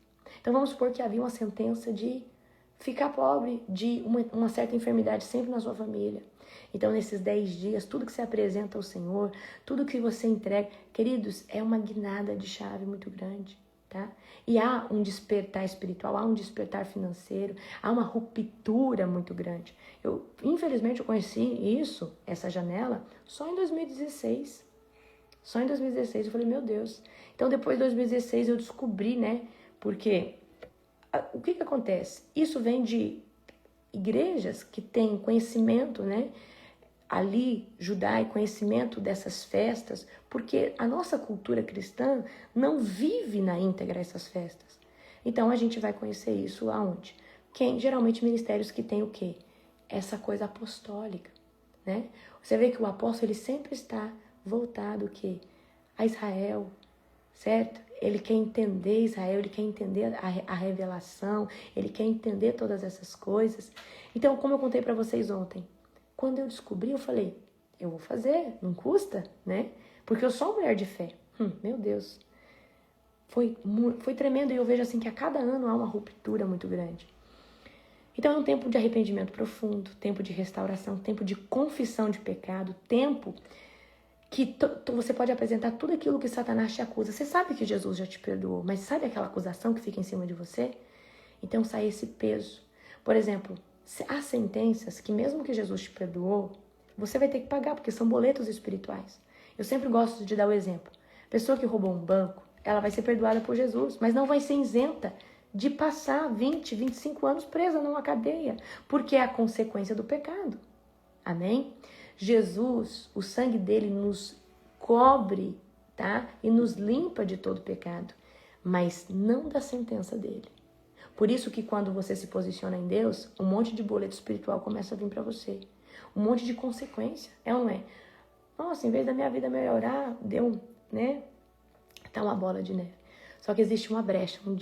S1: Então vamos supor que havia uma sentença de ficar pobre, de uma certa enfermidade sempre na sua família. Então nesses 10 dias, tudo que você apresenta ao Senhor, tudo que você entrega, queridos, é uma guinada de chave muito grande. Tá? E há um despertar espiritual, há um despertar financeiro, há uma ruptura muito grande. Infelizmente, eu conheci isso, essa janela, só em 2016. Só em 2016 eu falei, meu Deus. Então, depois de 2016 eu descobri, né? Porque o que acontece? Isso vem de igrejas que têm conhecimento, né? Ali, judaico, conhecimento dessas festas, porque a nossa cultura cristã não vive na íntegra essas festas. Então, a gente vai conhecer isso aonde? Geralmente, ministérios que têm o quê? Essa coisa apostólica, né? Você vê que o apóstolo, ele sempre está voltado o quê? A Israel, certo? Ele quer entender Israel, ele quer entender a revelação, ele quer entender todas essas coisas. Então, como eu contei para vocês ontem, quando eu descobri, eu falei, eu vou fazer, não custa, né? Porque eu sou uma mulher de fé. Meu Deus. Foi tremendo e eu vejo assim que a cada ano há uma ruptura muito grande. Então é um tempo de arrependimento profundo, tempo de restauração, tempo de confissão de pecado, tempo que você pode apresentar tudo aquilo que Satanás te acusa. Você sabe que Jesus já te perdoou, mas sabe aquela acusação que fica em cima de você? Então sai esse peso. Por exemplo, há sentenças que mesmo que Jesus te perdoou, você vai ter que pagar, porque são boletos espirituais. Eu sempre gosto de dar o exemplo. Pessoa que roubou um banco, ela vai ser perdoada por Jesus, mas não vai ser isenta de passar 20, 25 anos presa numa cadeia, porque é a consequência do pecado. Amém? Jesus, o sangue dele nos cobre, tá? E nos limpa de todo pecado, mas não da sentença dele. Por isso que quando você se posiciona em Deus, um monte de boleto espiritual começa a vir para você. Um monte de consequência, é ou não é? Nossa, em vez da minha vida melhorar, deu, né? Tá uma bola de neve. Só que existe uma brecha, um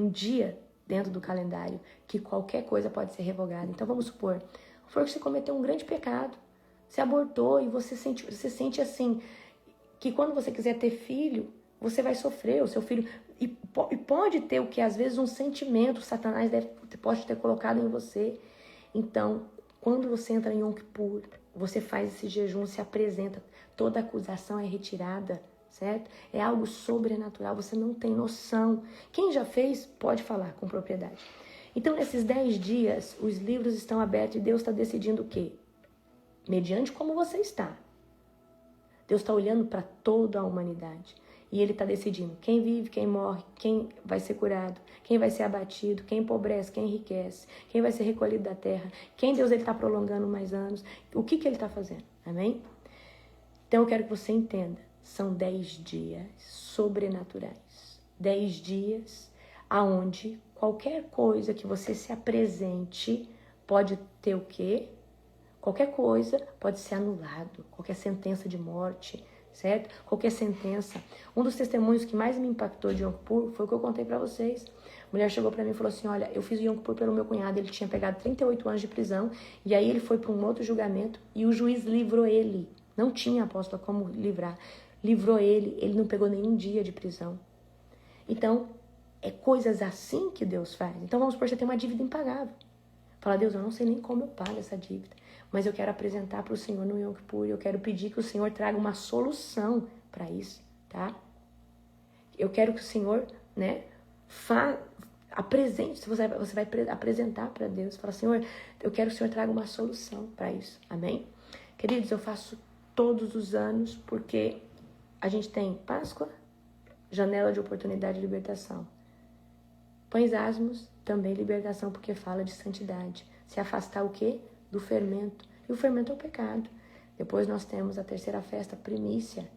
S1: dia dentro do calendário que qualquer coisa pode ser revogada. Então vamos supor que você cometeu um grande pecado, você abortou e você sente assim, que quando você quiser ter filho, você vai sofrer, o seu filho... E pode ter o que às vezes um sentimento, Satanás pode ter colocado em você. Então, quando você entra em Yom Kippur, você faz esse jejum, se apresenta, toda acusação é retirada, certo? É algo sobrenatural, você não tem noção. Quem já fez, pode falar com propriedade. Então, nesses 10 dias, os livros estão abertos e Deus está decidindo o quê? Mediante como você está. Deus está olhando para toda a humanidade. E Ele está decidindo quem vive, quem morre, quem vai ser curado, quem vai ser abatido, quem empobrece, quem enriquece, quem vai ser recolhido da terra, quem Deus está prolongando mais anos, o que Ele está fazendo, amém? Então eu quero que você entenda, são 10 dias sobrenaturais, 10 dias aonde qualquer coisa que você se apresente pode ter o quê? Qualquer coisa pode ser anulado, qualquer sentença de morte, certo? Qualquer sentença. Um dos testemunhos que mais me impactou de Yom Kippur foi o que eu contei pra vocês. A mulher chegou pra mim e falou assim, olha, eu fiz o Yom Kippur pelo meu cunhado, ele tinha pegado 38 anos de prisão, e aí ele foi para um outro julgamento, e o juiz livrou ele. Não tinha, apóstola, como livrar. Livrou ele não pegou nenhum dia de prisão. Então, é coisas assim que Deus faz. Então, vamos supor que você tem uma dívida impagável. Fala, Deus, eu não sei nem como eu pago essa dívida, mas eu quero apresentar para o Senhor no Yom Kippur, eu quero pedir que o Senhor traga uma solução para isso, tá? Eu quero que o Senhor, né, apresente, você vai apresentar para Deus, fala, Senhor, eu quero que o Senhor traga uma solução para isso, amém? Queridos, eu faço todos os anos porque a gente tem Páscoa, janela de oportunidade de libertação. Pães asmos, também libertação, porque fala de santidade. Se afastar o quê? Do fermento. E o fermento é o pecado. Depois nós temos a terceira festa, primícia.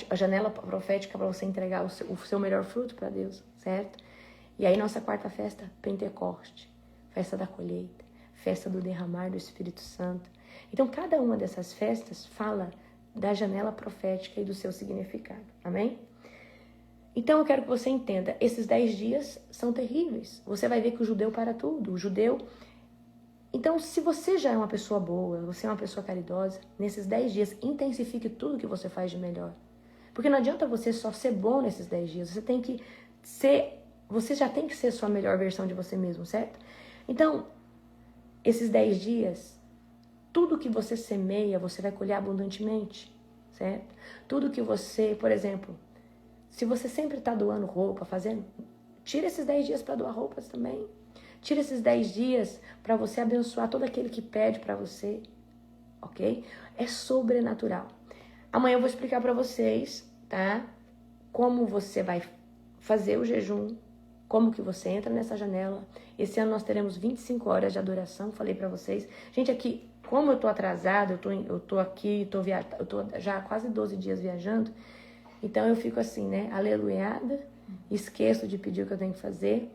S1: A janela profética para você entregar o seu melhor fruto para Deus, certo? E aí nossa quarta festa, Pentecoste. Festa da colheita. Festa do derramar do Espírito Santo. Então cada uma dessas festas fala da janela profética e do seu significado. Amém? Então eu quero que você entenda, esses 10 dias são terríveis. Você vai ver que o judeu para tudo. O judeu... Então, se você já é uma pessoa boa, você é uma pessoa caridosa, nesses 10 dias, intensifique tudo que você faz de melhor. Porque não adianta você só ser bom nesses 10 dias. Você já tem que ser a sua melhor versão de você mesmo, certo? Então, esses 10 dias, tudo que você semeia, você vai colher abundantemente, certo? Tudo que você, por exemplo... Se você sempre está doando roupa, tira esses 10 dias para doar roupas também. Tira esses 10 dias para você abençoar todo aquele que pede para você, ok? É sobrenatural. Amanhã eu vou explicar para vocês, tá? Como você vai fazer o jejum, como que você entra nessa janela. Esse ano nós teremos 25 horas de adoração, falei para vocês. Gente, aqui, como eu tô atrasada, eu tô aqui, eu tô já há quase 12 dias viajando. Então eu fico assim, né, aleluiada, esqueço de pedir o que eu tenho que fazer,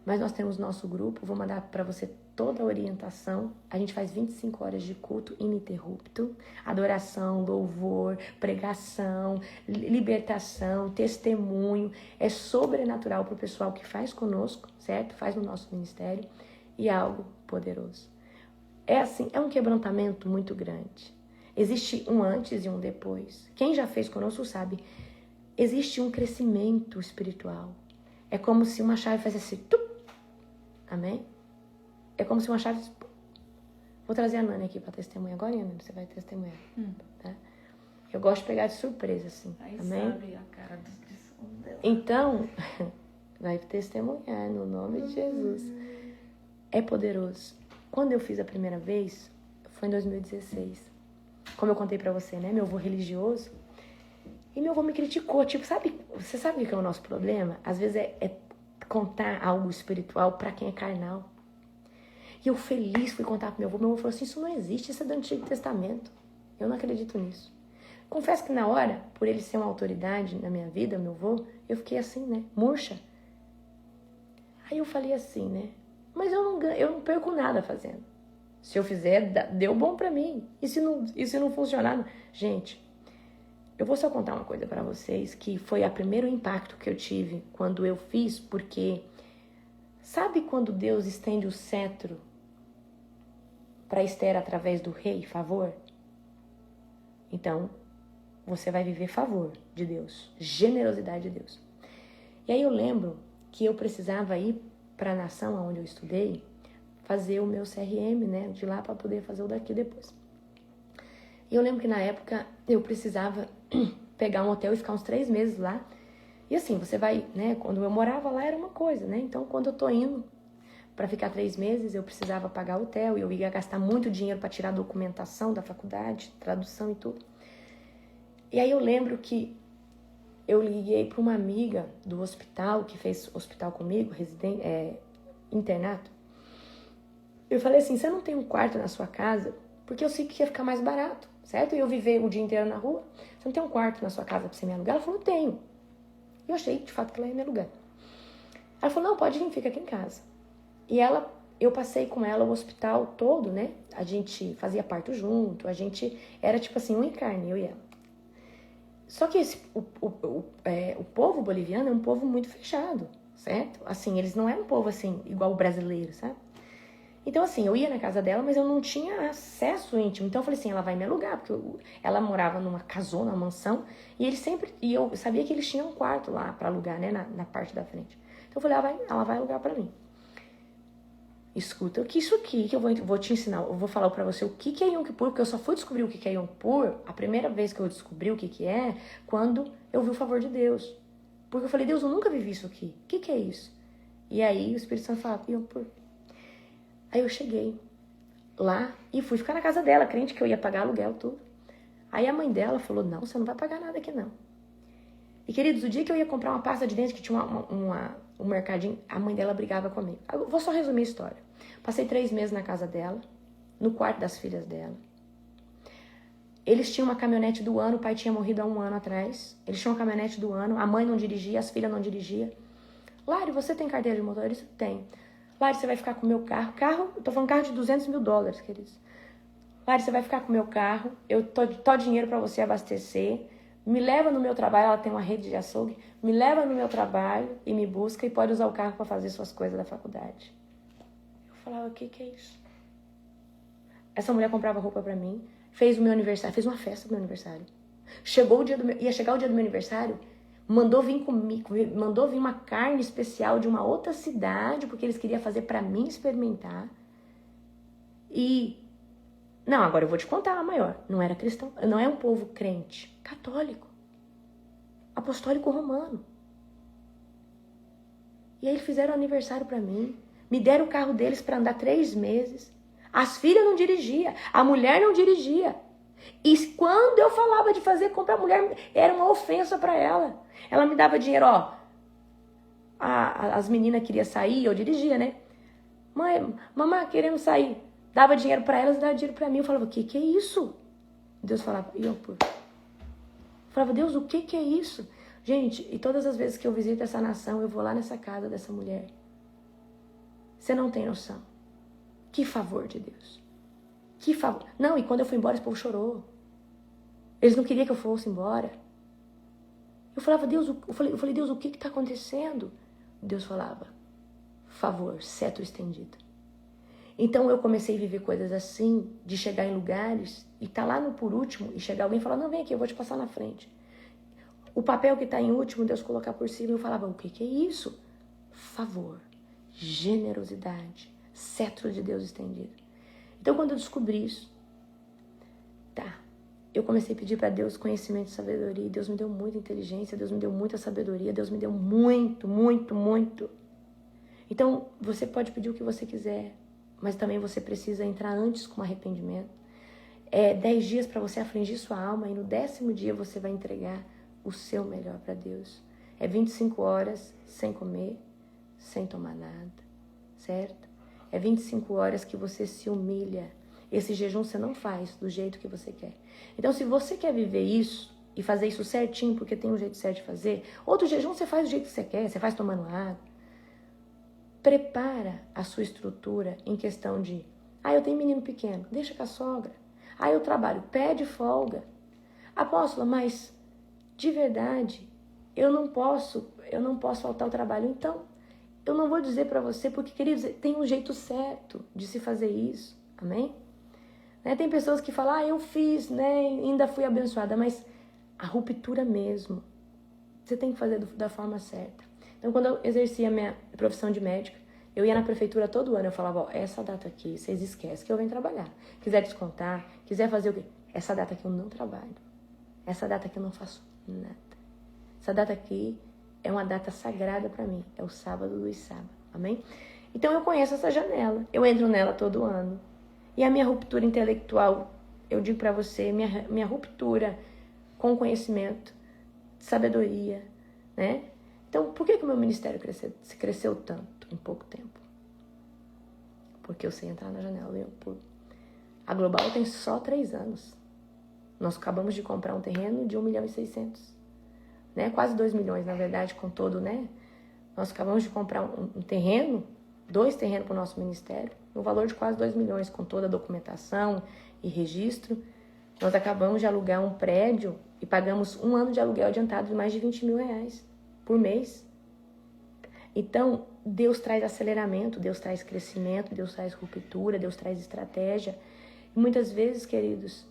S1: mas nós temos nosso grupo, vou mandar para você toda a orientação. A gente faz 25 horas de culto ininterrupto, adoração, louvor, pregação, libertação, testemunho, é sobrenatural para o pessoal que faz conosco, certo? Faz no nosso ministério e é algo poderoso. É assim, é um quebrantamento muito grande. Existe um antes e um depois. Quem já fez conosco sabe. Existe um crescimento espiritual. É como se uma chave fizesse assim, amém? É como se uma chave... Vou trazer a Nani aqui para testemunhar. Agora, Nani, você vai testemunhar. Tá? Eu gosto de pegar de surpresa, assim.
S2: Aí
S1: amém?
S2: sabe a cara do som dela.
S1: Então, vai testemunhar no nome de Jesus. É poderoso. Quando eu fiz a primeira vez, foi em 2016. Como eu contei para você, né? Meu avô religioso. E meu avô me criticou, tipo, você sabe o que é o nosso problema? Às vezes é contar algo espiritual para quem é carnal. E eu feliz fui contar pro meu avô falou assim, isso não existe, isso é do Antigo Testamento. Eu não acredito nisso. Confesso que na hora, por ele ser uma autoridade na minha vida, meu avô, eu fiquei assim, né, murcha. Aí eu falei assim, né, mas eu não perco nada fazendo. Se eu fizer, deu bom pra mim. E se não funcionar? Gente... Eu vou só contar uma coisa para vocês, que foi o primeiro impacto que eu tive quando eu fiz, porque sabe quando Deus estende o cetro para Esther através do rei, favor? Então, você vai viver favor de Deus, generosidade de Deus. E aí eu lembro que eu precisava ir para a nação onde eu estudei, fazer o meu CRM, né, de lá para poder fazer o daqui depois. E eu lembro que na época eu precisava pegar um hotel e ficar uns 3 meses lá. E assim, você vai, né, quando eu morava lá era uma coisa, né, então quando eu tô indo para ficar 3 meses, eu precisava pagar hotel e eu ia gastar muito dinheiro para tirar a documentação da faculdade, tradução e tudo. E aí eu lembro que eu liguei para uma amiga do hospital, que fez hospital comigo, internato. Eu falei assim, você não tem um quarto na sua casa? Porque eu sei que ia ficar mais barato, certo? E eu viver o dia inteiro na rua. Você não tem um quarto na sua casa para você me alugar? Ela falou, tenho. E eu achei, de fato, que ela ia me alugar. Ela falou, não, pode vir, fica aqui em casa. E eu passei com ela o hospital todo, né? A gente fazia parto junto, a gente era tipo assim, um em carne, eu e ela. Só que o povo boliviano é um povo muito fechado, certo? Assim, eles não é um povo assim, igual o brasileiro, sabe? Então, assim, eu ia na casa dela, mas eu não tinha acesso íntimo. Então, eu falei assim, ela vai me alugar, porque ela morava numa casona, numa mansão, e eu sabia que eles tinham um quarto lá pra alugar, né, na parte da frente. Então, eu falei, ela vai alugar pra mim. Escuta, que isso aqui que eu vou te ensinar, eu vou falar pra você o que é Yom Kippur, porque eu só fui descobrir o que é Yom Kippur, a primeira vez que eu descobri o que é, quando eu vi o favor de Deus. Porque eu falei, Deus, eu nunca vivi isso aqui, o que é isso? E aí o Espírito Santo fala, Yom Kippur. Aí eu cheguei lá e fui ficar na casa dela, crente que eu ia pagar aluguel, tudo. Aí a mãe dela falou, não, você não vai pagar nada aqui não. E queridos, o dia que eu ia comprar uma pasta de dente que tinha um mercadinho, a mãe dela brigava comigo. Eu vou só resumir a história. Passei 3 meses na casa dela, no quarto das filhas dela. Eles tinham uma caminhonete do ano, o pai tinha morrido há 1 ano atrás. Eles tinham uma caminhonete do ano, a mãe não dirigia, as filhas não dirigiam. Lari, você tem carteira de motorista? Tem. Lari, você vai ficar com o meu carro? Eu tô falando carro de $200 mil, queridos. Lari, você vai ficar com o meu carro, eu tô dinheiro pra você abastecer. Me leva no meu trabalho, ela tem uma rede de açougue. Me leva no meu trabalho e me busca e pode usar o carro pra fazer suas coisas da faculdade. Eu falava, o que é isso? Essa mulher comprava roupa pra mim, fez o meu aniversário, fez uma festa pro meu aniversário. Ia chegar o dia do meu aniversário, mandou vir comigo, mandou vir uma carne especial de uma outra cidade, porque eles queriam fazer pra mim experimentar. E não, agora eu vou te contar a maior. Não era cristão, não é um povo crente, católico, apostólico romano. E aí eles fizeram aniversário pra mim, me deram o carro deles pra andar 3 meses. As filhas não dirigiam, a mulher não dirigia. E quando eu falava de fazer compra, a mulher era uma ofensa pra ela. Ela me dava dinheiro, ó. As meninas queriam sair, eu dirigia, né? Mãe, mamãe, queremos sair. Dava dinheiro pra elas e dava dinheiro pra mim. Eu falava, o que é isso? Deus falava, eu falava, Deus, o que é isso? Gente, e todas as vezes que eu visito essa nação, eu vou lá nessa casa dessa mulher. Você não tem noção. Que favor de Deus. Que favor. Não, e quando eu fui embora, esse povo chorou. Eles não queriam que eu fosse embora. Eu falava, Deus, eu falei, Deus, o que está acontecendo? Deus falava, favor, cetro estendido. Então eu comecei a viver coisas assim, de chegar em lugares e tá lá no por último, e chegar alguém e falar, não, vem aqui, eu vou te passar na frente. O papel que está em último, Deus colocar por cima, eu falava, o que é isso? Favor, generosidade, cetro de Deus estendido. Então quando eu descobri isso, eu comecei a pedir para Deus conhecimento e sabedoria. Deus me deu muita inteligência, Deus me deu muita sabedoria, Deus me deu muito, muito, muito. Então, você pode pedir o que você quiser, mas também você precisa entrar antes com arrependimento. 10 dias para você afligir sua alma e no 10º dia você vai entregar o seu melhor para Deus. 25 horas sem comer, sem tomar nada, certo? 25 horas que você se humilha. Esse jejum você não faz do jeito que você quer. Então, se você quer viver isso e fazer isso certinho, porque tem um jeito certo de fazer, outro jejum você faz do jeito que você quer, você faz tomando água. Prepara a sua estrutura em questão de, eu tenho menino pequeno, deixa com a sogra. Eu trabalho, pede folga. Apóstola, mas de verdade, eu não posso faltar ao trabalho. Então, eu não vou dizer para você, porque, queridos, tem um jeito certo de se fazer isso, amém? Né? Tem pessoas que falam, eu fiz, né, ainda fui abençoada, mas a ruptura mesmo, você tem que fazer da forma certa. Então, quando eu exercia a minha profissão de médica, eu ia na prefeitura todo ano, eu falava, essa data aqui, vocês esquecem que eu venho trabalhar. Quiser descontar, quiser fazer o quê? Essa data aqui eu não trabalho. Essa data aqui eu não faço nada. Essa data aqui é uma data sagrada para mim. É o sábado dos sábados. Amém? Então eu conheço essa janela. Eu entro nela todo ano. E a minha ruptura intelectual, eu digo para você, minha ruptura com conhecimento, sabedoria, né? Então, por que o meu ministério cresceu tanto em pouco tempo? Porque eu sei entrar na janela e eu pulo. A Global tem só 3 anos. Nós acabamos de comprar um terreno de 1.600.000. Né? Quase 2 milhões, na verdade, com todo, né? Nós acabamos de comprar um terreno, 2 terrenos para o nosso ministério, no valor de quase 2 milhões, com toda a documentação e registro. Nós acabamos de alugar um prédio e pagamos 1 ano de aluguel adiantado de mais de 20 mil reais por mês. Então, Deus traz aceleramento, Deus traz crescimento, Deus traz ruptura, Deus traz estratégia. E muitas vezes, queridos,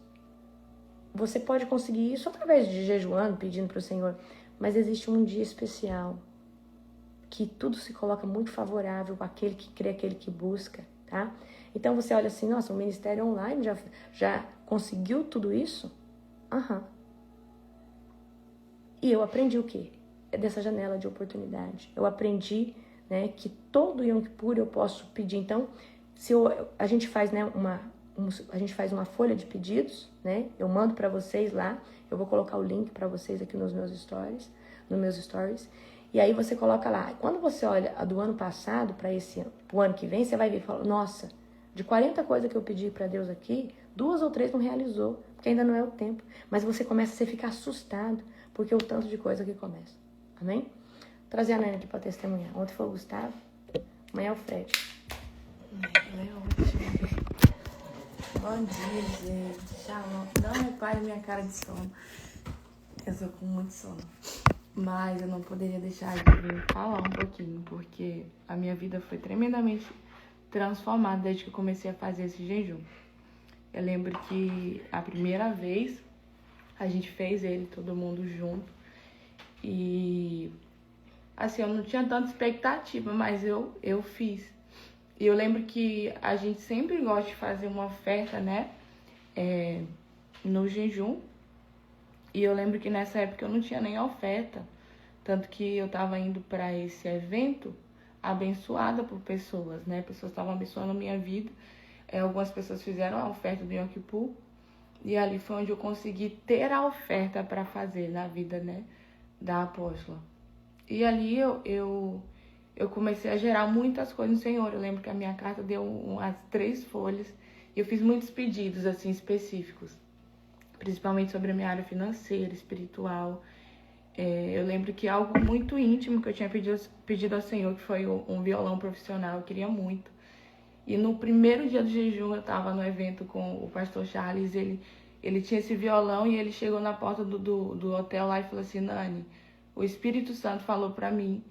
S1: você pode conseguir isso através de jejuando, pedindo para o Senhor, mas existe um dia especial que tudo se coloca muito favorável para aquele que crê, aquele que busca, tá? Então você olha assim, nossa, o ministério online já conseguiu tudo isso? E eu aprendi o quê? É dessa janela de oportunidade. Eu aprendi, né, que todo Yom Kippur eu posso pedir. Então, a gente faz, né, a gente faz uma folha de pedidos, né? Eu mando para vocês lá. Eu vou colocar o link para vocês aqui nos meus stories. E aí você coloca lá. Quando você olha a do ano passado para o ano que vem, você vai ver e fala, nossa, de 40 coisas que eu pedi para Deus aqui, 2 ou 3 não realizou, porque ainda não é o tempo. Mas você começa a ficar assustado, porque o tanto de coisa que começa. Amém? Vou trazer a Nani aqui para testemunhar. Ontem foi o Gustavo, amanhã é o Fred.
S2: Bom dia, gente. Shalom. Não repare minha cara de sono. Eu tô com muito sono. Mas eu não poderia deixar de vir falar um pouquinho, porque a minha vida foi tremendamente transformada desde que eu comecei a fazer esse jejum. Eu lembro que a primeira vez a gente fez ele, todo mundo junto. E assim, eu não tinha tanta expectativa, mas eu fiz. E eu lembro que a gente sempre gosta de fazer uma oferta, né? No jejum. E eu lembro que nessa época eu não tinha nem oferta. Tanto que eu tava indo para esse evento abençoada por pessoas, né? Pessoas estavam abençoando a minha vida. Algumas pessoas fizeram a oferta do Yom Kippur. E ali foi onde eu consegui ter a oferta para fazer na vida, né? Da apóstola. E ali eu comecei a gerar muitas coisas no Senhor. Eu lembro que a minha carta deu umas 3 folhas. E eu fiz muitos pedidos, assim, específicos. Principalmente sobre a minha área financeira, espiritual. Eu lembro que algo muito íntimo que eu tinha pedido ao Senhor, que foi um violão profissional, eu queria muito. E no primeiro dia do jejum, eu estava no evento com o pastor Charles, ele tinha esse violão e ele chegou na porta do hotel lá e falou assim, Nani, o Espírito Santo falou para mim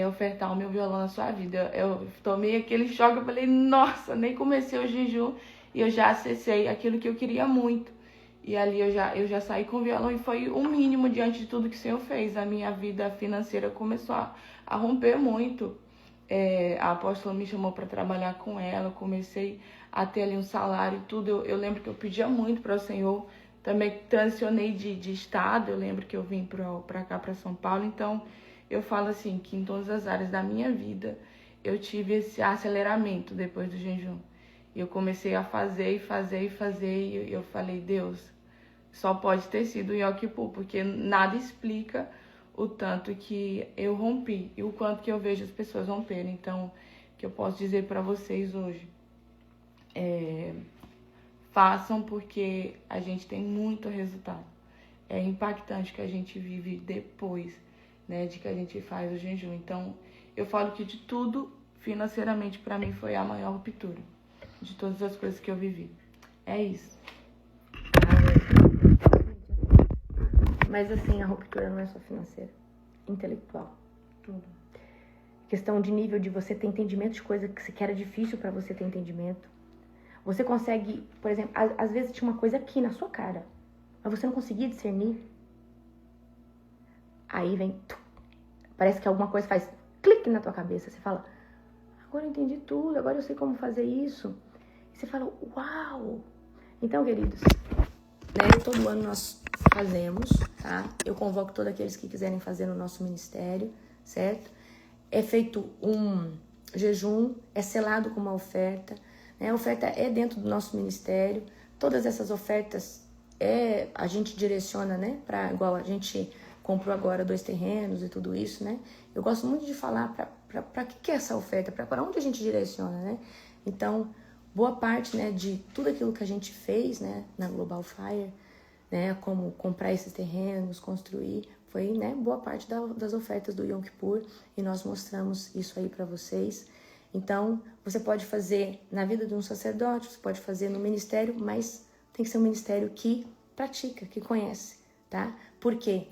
S2: ofertar o meu violão na sua vida. Eu tomei aquele choque, eu falei, nossa, nem comecei o jejum e eu já acessei aquilo que eu queria muito. E ali eu já saí com o violão e foi o mínimo diante de tudo que o Senhor fez. A minha vida financeira começou a romper muito. A apóstola me chamou para trabalhar com ela, eu comecei a ter ali um salário e tudo. Eu lembro que eu pedia muito para o Senhor. Também transicionei de estado, eu lembro que eu vim para cá, para São Paulo. Então, eu falo assim, que em todas as áreas da minha vida, eu tive esse aceleramento depois do jejum. E eu comecei a fazer e eu falei, Deus, só pode ter sido o Yom Kippur, porque nada explica o tanto que eu rompi e o quanto que eu vejo as pessoas romperem. Então, o que eu posso dizer para vocês hoje façam, porque a gente tem muito resultado. É impactante que a gente vive depois, né, de que a gente faz o jejum. Então, eu falo que de tudo, financeiramente, para mim, foi a maior ruptura de todas as coisas que eu vivi. É isso.
S1: Mas assim, a ruptura não é só financeira, intelectual.
S2: Tudo.
S1: Questão de nível de você ter entendimento de coisa que era difícil pra você ter entendimento. Você consegue, por exemplo, às vezes tinha uma coisa aqui na sua cara, mas você não conseguia discernir. Aí vem, parece que alguma coisa faz clique na tua cabeça. Você fala, agora eu entendi tudo, agora eu sei como fazer isso. E você fala, uau! Então, queridos, né, todo ano nós fazemos, tá? Eu convoco todos aqueles que quiserem fazer no nosso ministério, certo? É feito um jejum, é selado com uma oferta, né? A oferta é dentro do nosso ministério. Todas essas ofertas a gente direciona, né? Pra, igual a gente comprou agora 2 terrenos e tudo isso, né? Eu gosto muito de falar para que é essa oferta, para onde a gente direciona, né? Então, boa parte, né, de tudo aquilo que a gente fez, né, na Global Fire, né, como comprar esses terrenos, construir, foi, né, boa parte das ofertas do Yom Kippur, e nós mostramos isso aí para vocês. Então, você pode fazer na vida de um sacerdote, você pode fazer no ministério, mas tem que ser um ministério que pratica, que conhece, tá? Por quê?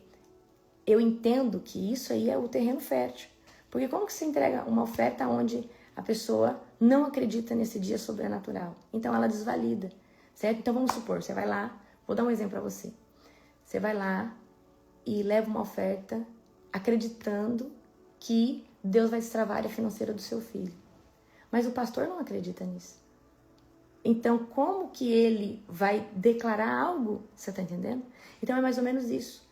S1: Eu entendo que isso aí é o terreno fértil. Porque como que você entrega uma oferta onde a pessoa não acredita nesse dia sobrenatural? Então ela desvalida, certo? Então vamos supor, você vai lá, vou dar um exemplo para você. Você vai lá e leva uma oferta acreditando que Deus vai destravar a área financeira do seu filho. Mas o pastor não acredita nisso. Então como que ele vai declarar algo? Você tá entendendo? Então é mais ou menos isso.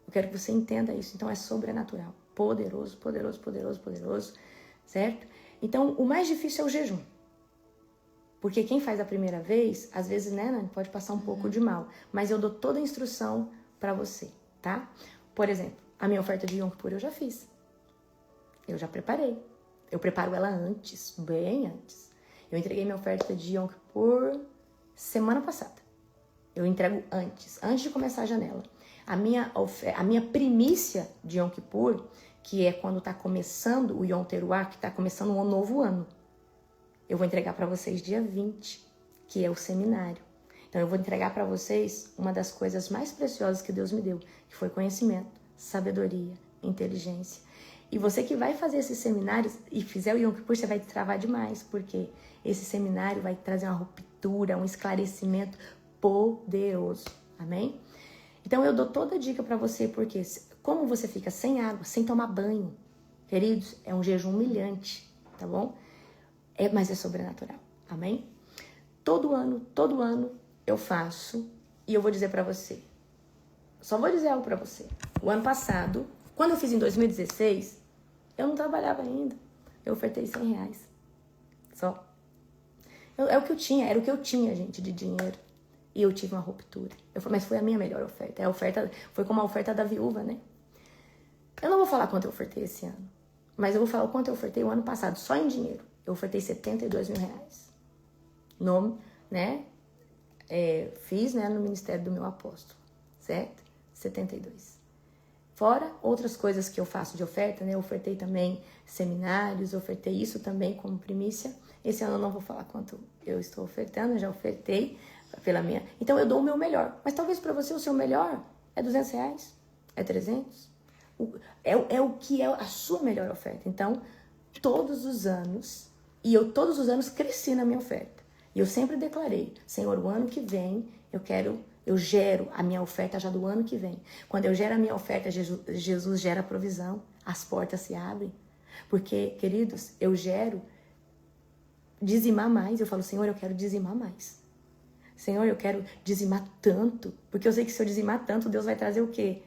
S1: Eu quero que você entenda isso. Então é sobrenatural. Poderoso, poderoso, poderoso, poderoso. Certo? Então o mais difícil é o jejum. Porque quem faz a primeira vez, às vezes, né, pode passar um pouco de mal. Mas eu dou toda a instrução para você, tá? Por exemplo, a minha oferta de Yom Kippur eu já fiz. Eu já preparei. Eu preparo ela antes, bem antes. Eu entreguei minha oferta de Yom Kippur semana passada. Eu entrego antes de começar a janela. A minha primícia de Yom Kippur, que é quando está começando o Yom Teruah, que está começando um novo ano, eu vou entregar para vocês dia 20, que é o seminário. Então eu vou entregar para vocês uma das coisas mais preciosas que Deus me deu, que foi conhecimento, sabedoria, inteligência. E você que vai fazer esses seminários e fizer o Yom Kippur, você vai travar demais, porque esse seminário vai trazer uma ruptura, um esclarecimento poderoso. Amém? Então eu dou toda a dica para você, porque como você fica sem água, sem tomar banho, queridos, é um jejum humilhante, tá bom? Mas é sobrenatural, amém? Todo ano eu faço, e eu vou dizer para você, só vou dizer algo para você. O ano passado, quando eu fiz em 2016, eu não trabalhava ainda, eu ofertei R$100, só. É o que eu tinha, era o que eu tinha, gente, de dinheiro. E eu tive uma ruptura. Mas foi a minha melhor oferta. Foi como a oferta da viúva, né? Eu não vou falar quanto eu ofertei esse ano. Mas eu vou falar o quanto eu ofertei o ano passado, só em dinheiro. Eu ofertei R$72 mil. Fiz, né, no ministério do meu apóstolo. Certo? 72. Fora outras coisas que eu faço de oferta, né? Eu ofertei também seminários, ofertei isso também como primícia. Esse ano eu não vou falar quanto eu estou ofertando, eu já ofertei pela minha. Então eu dou o meu melhor. Mas talvez para você o seu melhor é R$200, é 300. É o que é a sua melhor oferta. Então, todos os anos, e eu todos os anos cresci na minha oferta. E eu sempre declarei, Senhor, o ano que vem eu gero a minha oferta já do ano que vem. Quando eu gero a minha oferta, Jesus gera a provisão, as portas se abrem. Porque, queridos, eu gero dizimar mais. Eu falo, Senhor, eu quero dizimar mais. Senhor, eu quero dizimar tanto, porque eu sei que se eu dizimar tanto, Deus vai trazer o quê?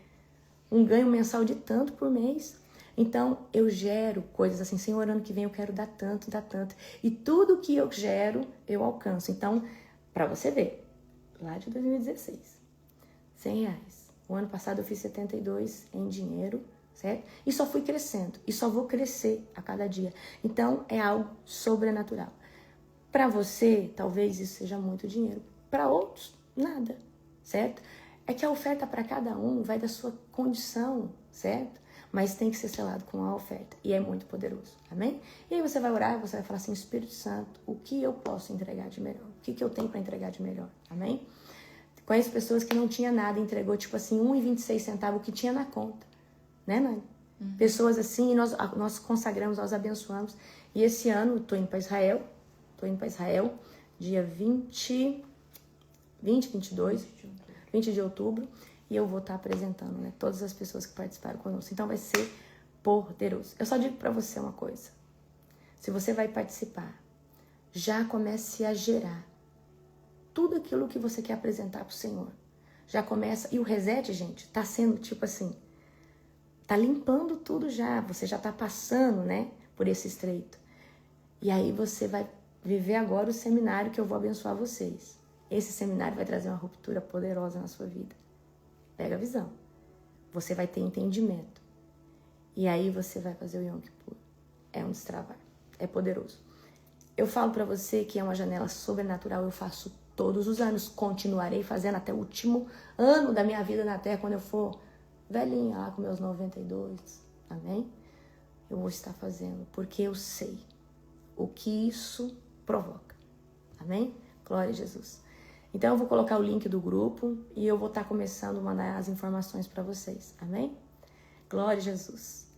S1: Um ganho mensal de tanto por mês. Então, eu gero coisas assim, Senhor, ano que vem eu quero dar tanto, dar tanto. E tudo que eu gero, eu alcanço. Então, para você ver, lá de 2016, R$100. O ano passado eu fiz 72 em dinheiro, certo? E só fui crescendo, e só vou crescer a cada dia. Então, é algo sobrenatural. Para você, talvez isso seja muito dinheiro. Para outros, nada, certo? É que a oferta para cada um vai da sua condição, certo? Mas tem que ser selado com a oferta. E é muito poderoso, amém? E aí você vai orar e você vai falar assim, Espírito Santo, o que eu posso entregar de melhor? O que eu tenho para entregar de melhor, amém? Conheço pessoas que não tinha nada, entregou tipo assim, R$1,26 o que tinha na conta. Né, Nani? Pessoas assim, nós consagramos, nós abençoamos. E esse ano, tô indo para Israel, dia 20 de outubro, e eu vou estar apresentando, né, todas as pessoas que participaram conosco. Então vai ser poderoso. Eu só digo para você uma coisa. Se você vai participar, já comece a gerar tudo aquilo que você quer apresentar pro Senhor. Já começa, e o reset, gente, tá sendo tipo assim, tá limpando tudo já, você já tá passando, né, por esse estreito. E aí você vai viver agora o seminário que eu vou abençoar vocês. Esse seminário vai trazer uma ruptura poderosa na sua vida. Pega a visão. Você vai ter entendimento. E aí você vai fazer o Yom Kippur. É um destravar. É poderoso. Eu falo pra você que é uma janela sobrenatural. Eu faço todos os anos. Continuarei fazendo até o último ano da minha vida na Terra, quando eu for velhinha lá com meus 92. Amém? Eu vou estar fazendo, porque eu sei o que isso provoca. Amém? Glória a Jesus. Então eu vou colocar o link do grupo e eu vou estar começando a mandar as informações para vocês. Amém? Glória a Jesus.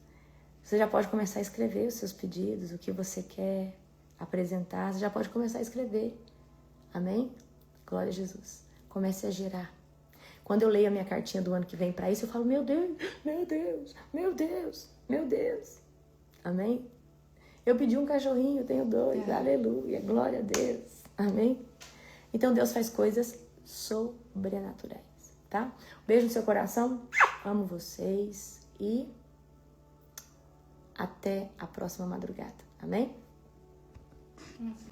S1: Você já pode começar a escrever os seus pedidos, o que você quer apresentar. Você já pode começar a escrever. Amém? Glória a Jesus. Comece a gerar. Quando eu leio a minha cartinha do ano que vem para isso, eu falo, meu Deus, meu Deus, meu Deus, meu Deus. Amém? Eu pedi um cachorrinho, eu tenho 2. Aleluia, glória a Deus. Amém? Então Deus faz coisas sobrenaturais, tá? Um beijo no seu coração. Amo vocês e até a próxima madrugada. Amém?